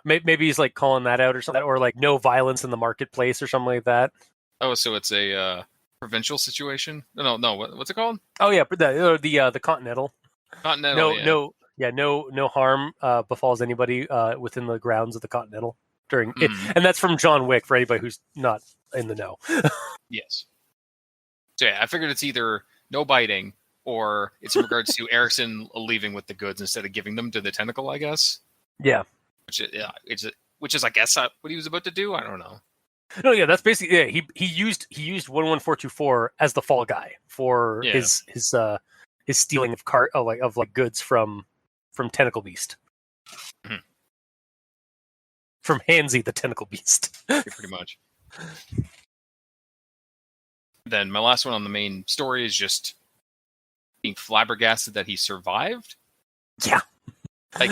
maybe he's like calling that out or something, or like no violence in the marketplace or something like that. Oh, so it's a provincial situation? No. What's it called? Oh yeah, the Continental. Continental. No harm befalls anybody within the grounds of the Continental during it, and that's from John Wick for anybody who's not in the know. Yes. So yeah, I figured it's either no biting, or it's in regards to Erickson leaving with the goods instead of giving them to the tentacle, I guess. Yeah. Which is I guess what he was about to do. I don't know. No, yeah, that's basically he used 11424 as the fall guy for his stealing of goods from Tentacle Beast. Mm-hmm. From Hansy the Tentacle Beast. Pretty much. Then my last one on the main story is just being flabbergasted that he survived. Yeah. Like,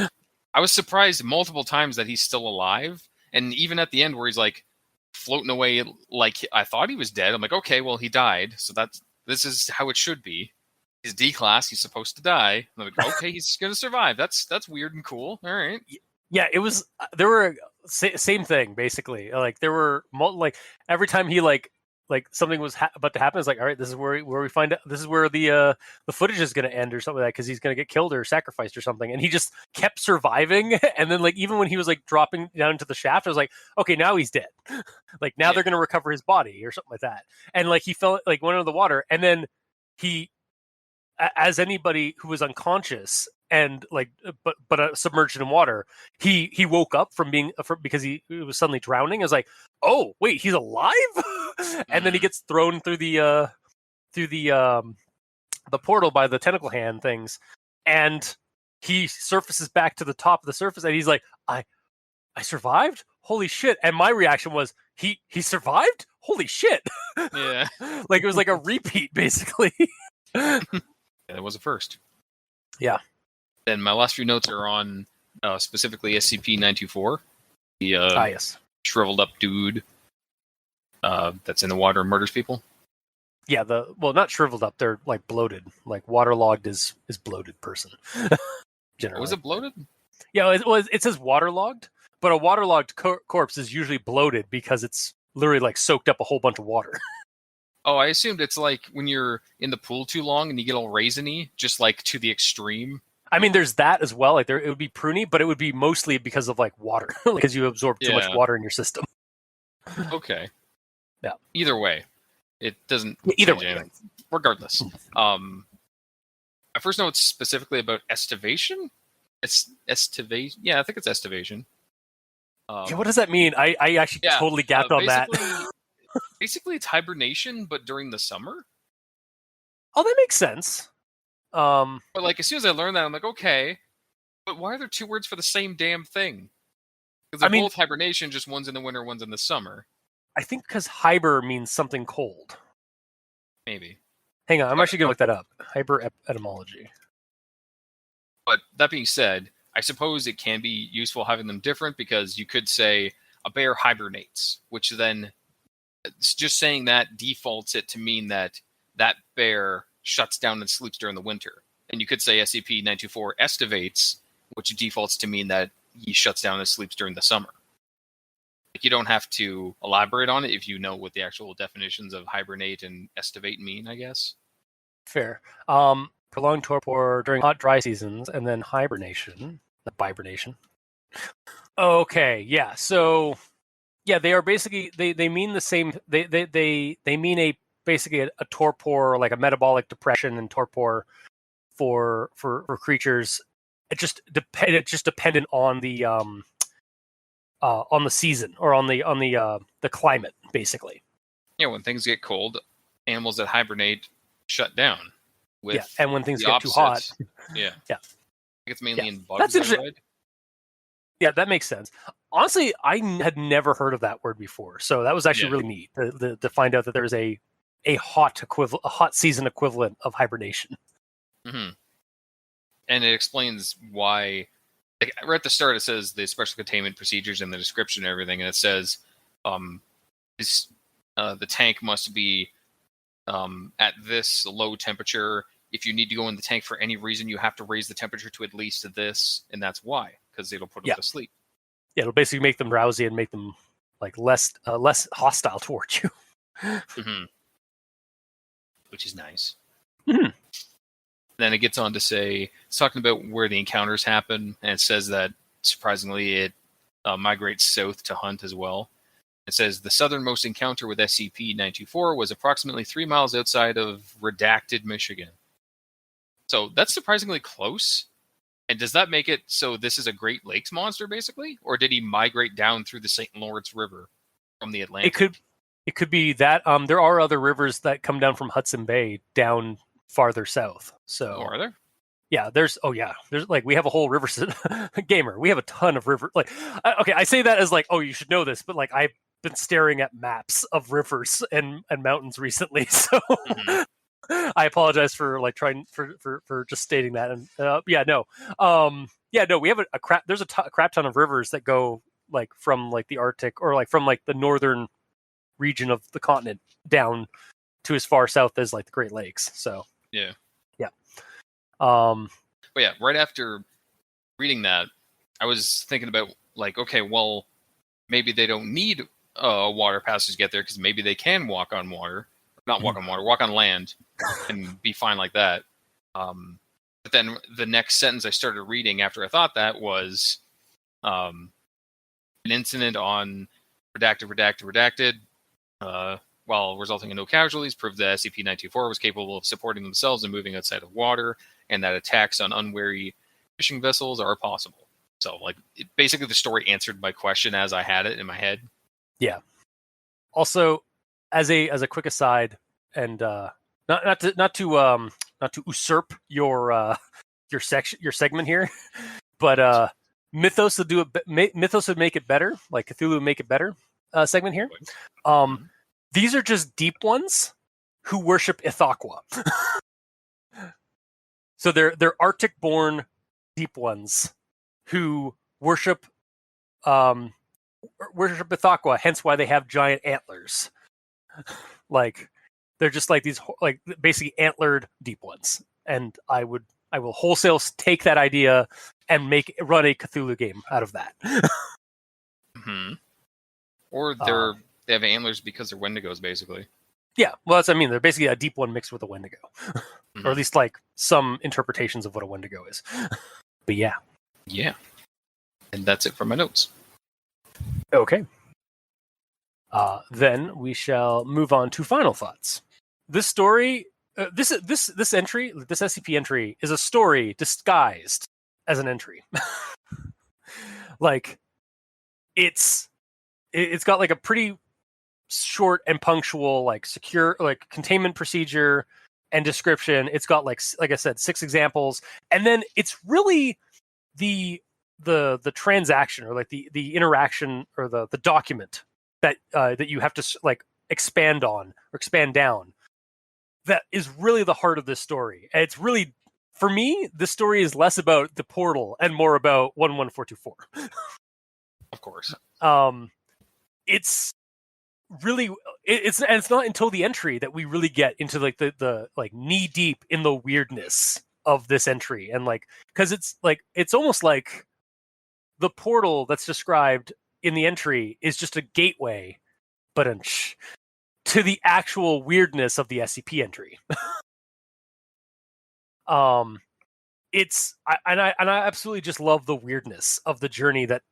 I was surprised multiple times that he's still alive. And even at the end where he's like floating away like I thought he was dead, I'm like, okay, well, he died. So this is how it should be. He's D-class, he's supposed to die. I'm like, okay, he's going to survive. That's weird and cool. All right. Yeah, it was, there were, same thing, basically. Like, there were, every time he, like something was about to happen, it's like, all right, this is where we find out, this is where the footage is going to end or something like that, because he's going to get killed or sacrificed or something. And he just kept surviving. And then, like, even when he was, like, dropping down into the shaft, I was like, okay, now he's dead. Like, now they're going to recover his body or something like that. And, like, he fell, like, went under the water. And then he, as anybody who was unconscious and like but submerged in water, he woke up because he was suddenly drowning. I was like, oh wait, he's alive. And then he gets thrown through the portal by the tentacle hand things, and he surfaces back to the top of the surface, and he's like, I survived? Holy shit. And my reaction was, he survived? Holy shit. Yeah. Like, it was like a repeat, basically. Yeah, that was a first. Yeah. Then my last few notes are on specifically SCP-924, the Yes. shriveled up dude that's in the water and murders people. Yeah, not shriveled up, they're like bloated. Like waterlogged is bloated person. Generally. Was it bloated? Yeah, it says waterlogged, but a waterlogged corpse is usually bloated because it's literally like soaked up a whole bunch of water. Oh, I assumed it's like when you're in the pool too long and you get all raisiny, just like to the extreme. I mean, there's that as well. Like it would be pruny, but it would be mostly because of like water, because you absorb too much water in your system. Okay. Yeah. Either way, it doesn't Either change way. anything. Regardless, my first note's specifically about estivation. Estivation. Yeah, I think it's estivation. Yeah, what does that mean? I actually totally gapped on that. Basically, it's hibernation, but during the summer. Oh, that makes sense. But like, as soon as I learned that, I'm like, okay, but why are there two words for the same damn thing? Because they're both hibernation, just one's in the winter, one's in the summer. I think because hiber means something cold. Maybe. Hang on, I'm actually going to look that up. Hiber etymology. But that being said, I suppose it can be useful having them different, because you could say a bear hibernates, which then just saying that defaults it to mean that that bear shuts down and sleeps during the winter. And you could say SCP-924 estivates, which defaults to mean that he shuts down and sleeps during the summer. Like, you don't have to elaborate on it if you know what the actual definitions of hibernate and estivate mean, I guess. Fair. Prolonged torpor during hot, dry seasons, and then hibernation. Not hibernation. Okay, yeah. So, yeah, they are basically they mean the same. They mean basically a torpor, like a metabolic depression and torpor for creatures. It's just dependent on the season or on the climate, basically. Yeah, when things get cold, animals that hibernate shut down. And when things get too hot, yeah. I think it's mainly in bugs. That's interesting. Yeah, that makes sense. Honestly, I had never heard of that word before, so that was actually really neat to find out that there's a hot season equivalent of hibernation. Mm-hmm. And it explains why. Like, right at the start, it says the special containment procedures and the description and everything, and it says the tank must be at this low temperature. If you need to go in the tank for any reason, you have to raise the temperature to at least this, and that's why, because it'll put them to sleep. Yeah, it'll basically make them drowsy and make them like less hostile towards you. Mm-hmm. Which is nice. Mm-hmm. Then it gets on to say, it's talking about where the encounters happen, and it says that, surprisingly, it migrates south to hunt as well. It says the southernmost encounter with SCP-924 was approximately 3 miles outside of Redacted, Michigan. So that's surprisingly close. And does that make it so this is a Great Lakes monster, basically? Or did he migrate down through the St. Lawrence River from the Atlantic? It could be that. There are other rivers that come down from Hudson Bay down farther south. So, are there? Yeah, there's like, we have a whole river gamer. We have a ton of river. Like, okay, I say that as like, oh, you should know this, but like, I've been staring at maps of rivers and mountains recently, so I apologize for like trying for just stating that. And we have a crap. There's a crap ton of rivers that go like from like the Arctic or like from like the northern region of the continent down to as far south as like the Great Lakes. So yeah. But yeah, right after reading that, I was thinking about like, okay, well, maybe they don't need a water passage to get there, because maybe they can walk on water, not walk on water, walk on land, and be fine like that. But then the next sentence I started reading after I thought that was an incident on redacted, while resulting in no casualties, proved that SCP-924 was capable of supporting themselves and moving outside of water, and that attacks on unwary fishing vessels are possible. So, like, basically the story answered my question as I had it in my head. Yeah. Also, as a quick aside, and not to usurp your segment here, but Mythos would Mythos would make it better, like Cthulhu would make it better. Segment here. These are just deep ones who worship Ithaqua. So they're Arctic-born deep ones who worship Ithaqua, hence why they have giant antlers. Like they're just like these like basically antlered deep ones. And I will wholesale take that idea and run a Cthulhu game out of that. Or they have antlers because they're Wendigos, basically. Yeah, well, that's what I mean. They're basically a deep one mixed with a Wendigo. Or at least like some interpretations of what a Wendigo is. But yeah. Yeah. And that's it for my notes. Okay. Then we shall move on to final thoughts. This story, this entry, this SCP entry is a story disguised as an entry. Like, it's got like a pretty short and punctual, like secure, like containment procedure and description. It's got like I said, 6 examples, and then it's really the transaction or like the interaction or the document that you have to like expand on or expand down. That is really the heart of this story. And it's really, for me, this story is less about the portal and more about 11424. Of course. It's really it's not until the entry that we really get into like the like knee deep in the weirdness of this entry, and like because it's almost like the portal that's described in the entry is just a gateway, but to the actual weirdness of the SCP entry. I absolutely just love the weirdness of the journey that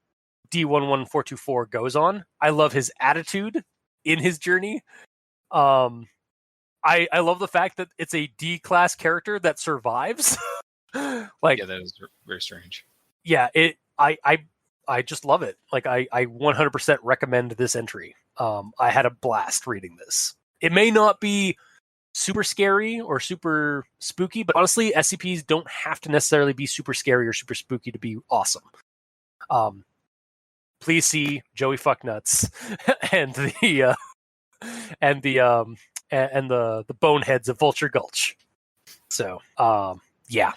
D11424 goes on. I love his attitude in his journey. I love the fact that it's a D-class character that survives. Like, yeah, that is very strange. Yeah, I just love it. Like, I 100% recommend this entry. I had a blast reading this. It may not be super scary or super spooky, but honestly, SCPs don't have to necessarily be super scary or super spooky to be awesome. Please see Joey Fucknuts and the boneheads of Vulture Gulch. So, yeah,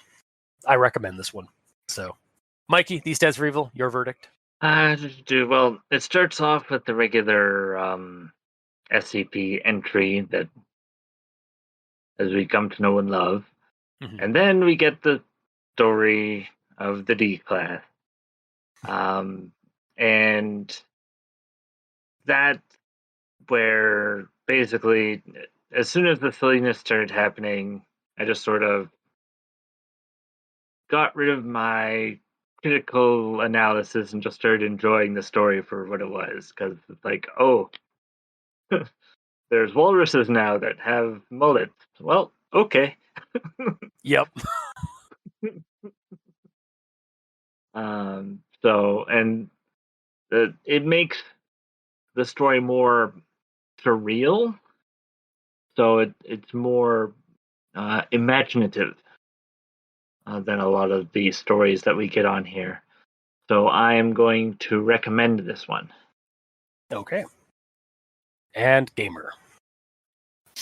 I recommend this one. So, Mikey, these Deads for Evil, your verdict? Well, it starts off with the regular SCP entry that, as we come to know and love, and then we get the story of the D class, and that where basically, as soon as the silliness started happening, I just sort of got rid of my critical analysis and just started enjoying the story for what it was, because it's like, oh, there's walruses now that have mullets. Well, okay. Yep. It makes the story more surreal, so it's more imaginative than a lot of the stories that we get on here. So I am going to recommend this one. Okay. And Gamer. I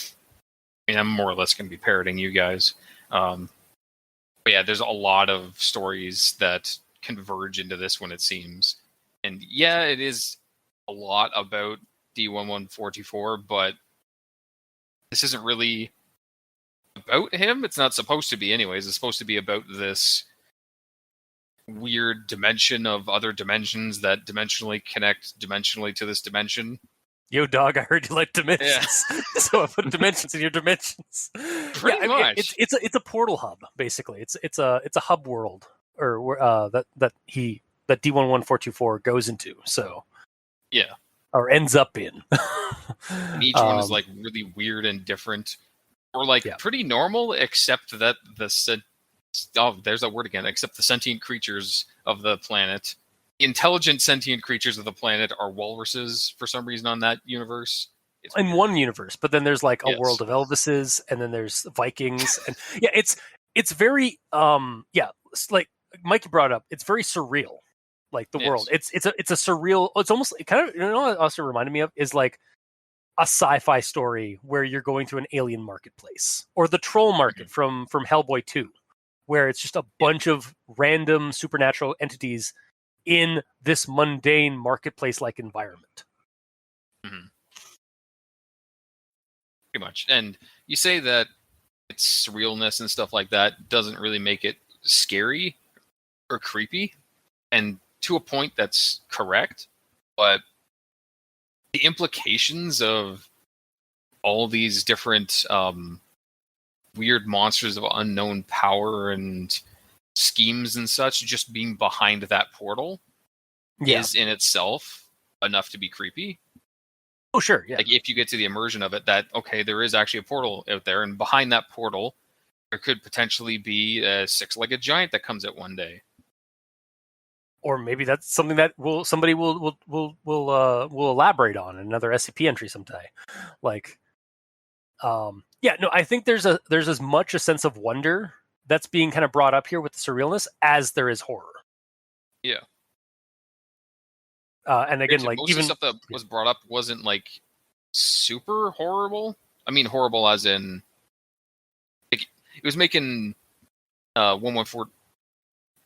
mean, I'm more or less going to be parroting you guys. But yeah, there's a lot of stories that converge into this one, it seems. And yeah, it is a lot about D11424, but this isn't really about him. It's not supposed to be anyways. It's supposed to be about this weird dimension of other dimensions that dimensionally connect dimensionally to this dimension. Yo, dog, I heard you like dimensions. Yeah. So I put dimensions in your dimensions. Pretty much. It's a portal hub, basically. It's a hub world, or that D11424 goes into. So yeah, or ends up in. And each one is like really weird and different, or like pretty normal, except that there's that word again. Except the sentient creatures of the planet. Intelligent sentient creatures of the planet are walruses for some reason on that universe. It's in weird. One universe, but then there's like a world of Elvises, and then there's Vikings, and it's very like Mikey brought up, it's very surreal. like the world. It's a surreal. It's almost kind of, what it also reminded me of is like a sci-fi story where you're going to an alien marketplace, or the troll market from Hellboy 2, where it's just a bunch of random supernatural entities in this mundane marketplace-like environment. Mm-hmm. Pretty much. And you say that its surrealness and stuff like that doesn't really make it scary or creepy, and to a point that's correct, but the implications of all these different weird monsters of unknown power and schemes and such just being behind that portal is in itself enough to be creepy. Oh, sure, yeah. Like, if you get to the immersion of it, that, okay, there is actually a portal out there, and behind that portal, there could potentially be a six-legged giant that comes out one day. Or maybe that's something that somebody will elaborate on in another SCP entry someday. Like, I think there's as much a sense of wonder that's being kind of brought up here with the surrealness as there is horror. Yeah. And again, like, most even of the stuff that was brought up wasn't like super horrible. I mean, horrible as in, like, it was making 114.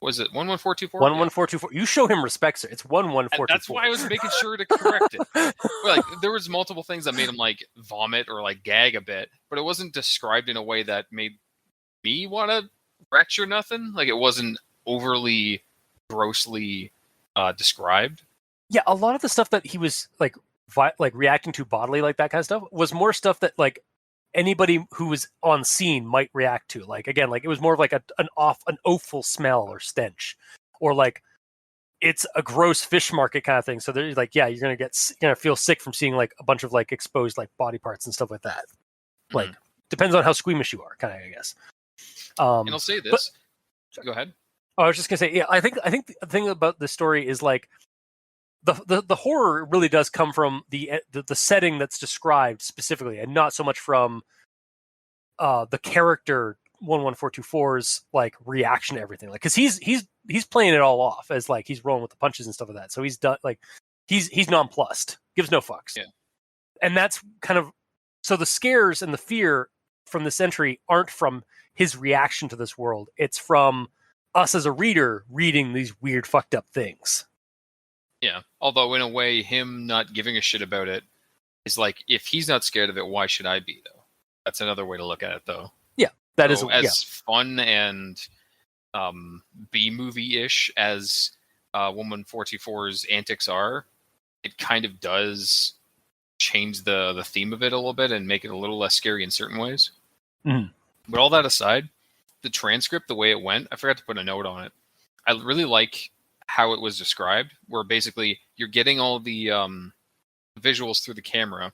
Was it 11424? 11424. You show him respect, sir. It's 11424. That's why I was making sure to correct it. Like, there was multiple things that made him like vomit or like gag a bit, but it wasn't described in a way that made me want to retch or nothing. Like, it wasn't overly grossly described. Yeah, a lot of the stuff that he was like reacting to bodily, like that kind of stuff, was more stuff that like anybody who was on scene might react to. Like, again, like, it was more of like an awful smell or stench, or like it's a gross fish market kind of thing. So they're like, yeah, you're gonna feel sick from seeing like a bunch of like exposed like body parts and stuff like that. Like, depends on how squeamish you are, kind of, I guess. And I'll say this. Go ahead. I was just gonna say, yeah, I think the thing about this story is like the horror really does come from the setting that's described specifically, and not so much from the character 11424's like reaction to everything. Like, because he's playing it all off as like he's rolling with the punches and stuff like that. So he's done, like, he's nonplussed, gives no fucks. Yeah. And that's kind of, so the scares and the fear from this entry aren't from his reaction to this world. It's from us as a reader reading these weird fucked up things. Yeah. Although, in a way, him not giving a shit about it is like, if he's not scared of it, why should I be, though? That's another way to look at it, though. Yeah, that is as fun and B-movie-ish as 11424's antics are, it kind of does change the theme of it a little bit and make it a little less scary in certain ways. Mm. But all that aside, the transcript, the way it went, I forgot to put a note on it. I really like how it was described, where basically you're getting all the visuals through the camera,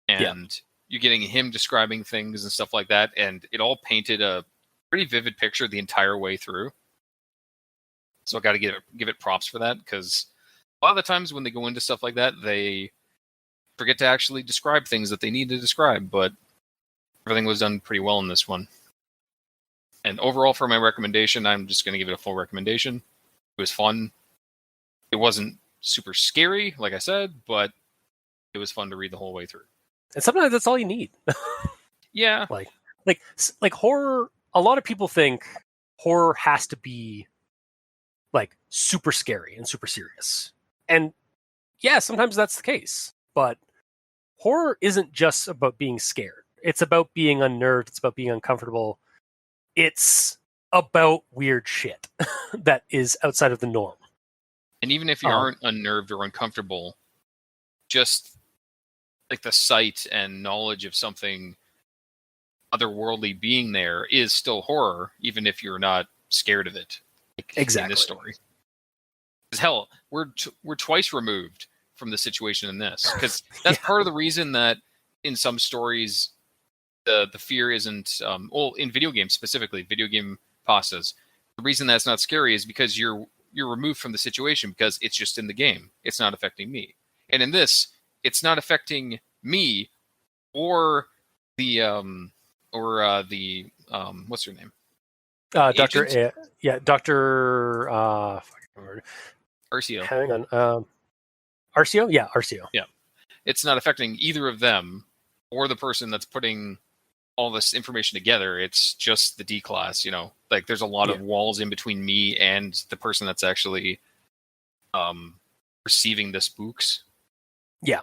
and you're getting him describing things and stuff like that, and it all painted a pretty vivid picture the entire way through. So I got to give it props for that, because a lot of the times when they go into stuff like that, they forget to actually describe things that they need to describe, but everything was done pretty well in this one. And overall, for my recommendation, I'm just going to give it a full recommendation. It was fun. It wasn't super scary, like I said, but it was fun to read the whole way through. And sometimes that's all you need. Yeah. Like horror, a lot of people think horror has to be like super scary and super serious. And yeah, sometimes that's the case. But horror isn't just about being scared. It's about being unnerved. It's about being uncomfortable. It's about weird shit that is outside of the norm. And even if you aren't unnerved or uncomfortable, just like the sight and knowledge of something otherworldly being there is still horror, even if you're not scared of it. Like, exactly. In this story. Because hell, we're twice removed from the situation in this. Because that's part of the reason that in some stories the fear isn't in video games specifically, video game pastas. The reason that's not scary is because you're removed from the situation, because it's just in the game. It's not affecting me. And in this, it's not affecting me or the what's her name? Dr. Dr. RCO. Hang on. RCO? Yeah, RCO. Yeah. It's not affecting either of them or the person that's putting all this information together. It's just the D class, Like there's a lot of walls in between me and the person that's actually receiving the spooks. Yeah.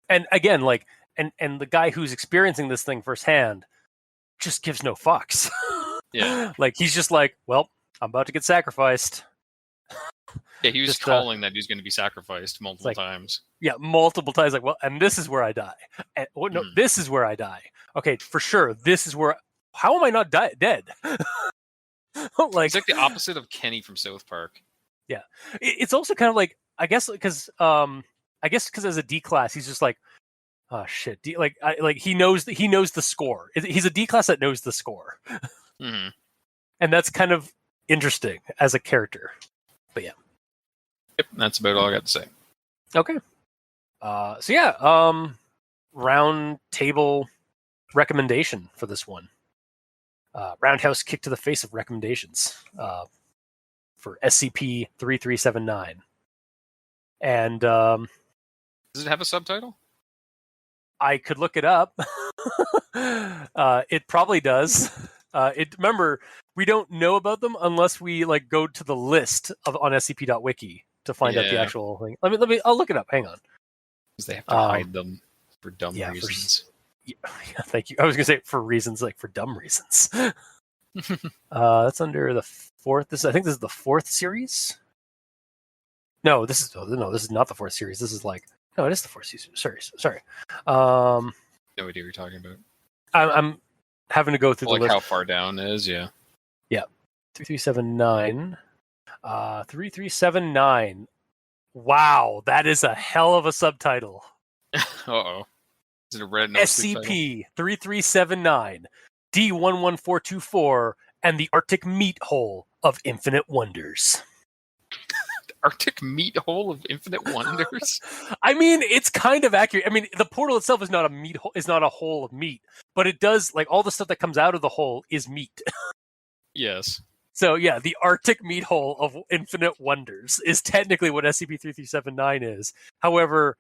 And again, like and the guy who's experiencing this thing firsthand just gives no fucks. Yeah. Like he's just like, well, I'm about to get sacrificed. Yeah, he was Just, calling that he's going to be sacrificed multiple times. Yeah, multiple times. Like, well, and this is where I die. And, no, this is where I die. Okay, for sure. This is where. How am I not dead? Like, it's like the opposite of Kenny from South Park. Yeah, it's also kind of like, I guess because as a D class, he's just like, oh shit. He knows the score. He's a D class that knows the score, mm-hmm. and that's kind of interesting as a character. But yeah. Yep, that's about all I got to say. Okay. So yeah, round table recommendation for this one. Roundhouse kick to the face of recommendations for SCP-3379. And does it have a subtitle? I could look it up. It probably does. Remember, we don't know about them unless we go to the list on SCP.wiki to find out the actual thing. I'll look it up. Hang on. Because they have to hide them for dumb reasons. Thank you. I was going to say for reasons for dumb reasons. That's under the fourth. I think this is the fourth series. No, this is not the fourth series. This is no, it is the fourth series. Sorry. No idea what you're talking about. I'm having to go through the list. How far down it is, yeah. Yeah. 3379. 3379. Wow, that is a hell of a subtitle. Uh-oh. Is it a red SCP-3379, D11424, and the Arctic Meat Hole of Infinite Wonders. Arctic Meat Hole of Infinite Wonders? I mean, it's kind of accurate. I mean, the portal itself is not a meat hole, is not a hole of meat, but it does, all the stuff that comes out of the hole is meat. Yes. So yeah, the Arctic Meat Hole of Infinite Wonders is technically what SCP-3379 is. However,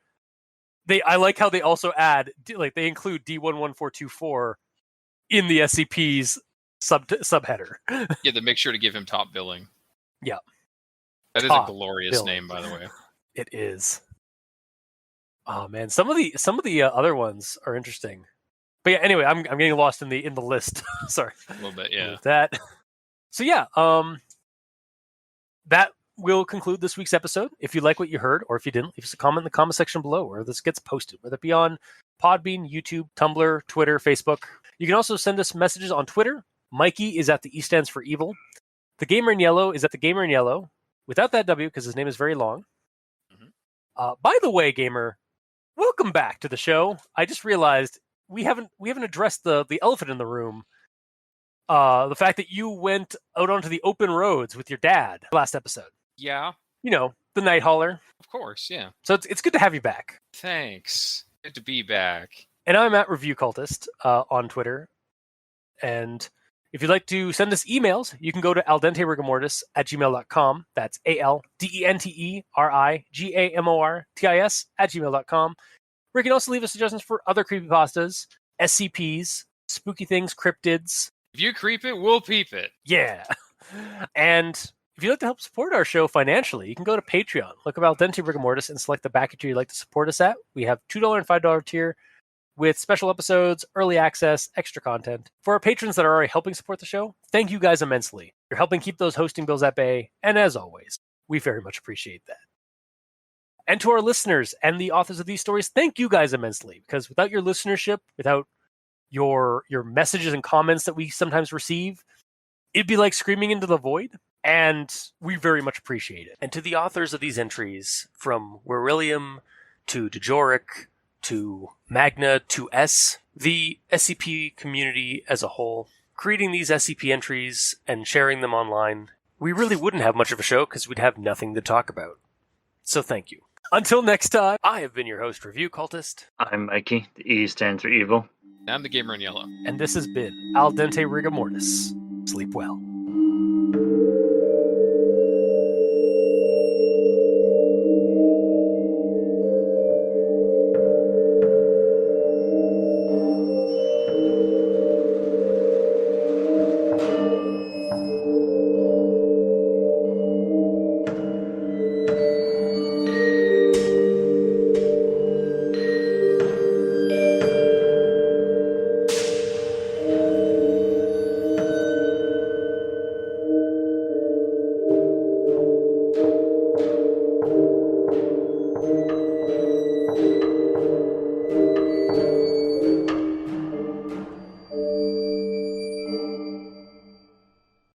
I like how they also add, they include D11424 in the SCP's subheader. Yeah, they make sure to give him top billing. Yeah. That is a glorious name, by the way. It is. Oh man, some of the other ones are interesting. But yeah, anyway, I'm getting lost in the list. Sorry. A little bit, yeah. That. So yeah, that will conclude this week's episode. If you like what you heard, or if you didn't, leave us a comment in the comment section below where this gets posted, whether it be on Podbean, YouTube, Tumblr, Twitter, Facebook. You can also send us messages on Twitter. Mikey is at the E stands for evil. The Gamer in Yellow is at the Gamer in Yellow, without that W because his name is very long. Mm-hmm. By the way, Gamer, welcome back to the show. I just realized we haven't addressed the elephant in the room. The fact that you went out onto the open roads with your dad last episode. Yeah. The night hauler. Of course, yeah. So it's good to have you back. Thanks. Good to be back. And I'm at Review Cultist on Twitter. And if you'd like to send us emails, you can go to aldenterigamortis@gmail.com. That's ALDENTERIGAMORTIS@gmail.com. Where you can also leave us suggestions for other creepypastas, SCPs, spooky things, cryptids. If you creep it, we'll peep it. Yeah. And if you'd like to help support our show financially, you can go to Patreon. Look up Al Dente Rigor Mortis and select the backer tier you'd like to support us at. We have $2 and $5 tier with special episodes, early access, extra content. For our patrons that are already helping support the show, thank you guys immensely. You're helping keep those hosting bills at bay, and as always, we very much appreciate that. And to our listeners and the authors of these stories, thank you guys immensely, because without your listenership, without your messages and comments that we sometimes receive, it'd be like screaming into the void, and we very much appreciate it. And to the authors of these entries, from Weryllium to Dejoric to Magna to S, the SCP community as a whole, creating these SCP entries and sharing them online, we really wouldn't have much of a show because we'd have nothing to talk about. So thank you. Until next time, I have been your host, Review Cultist. I'm Mikey. The E stands for evil. I'm the Gamer in Yellow. And this has been Al Dente Rigor Mortis. Sleep well.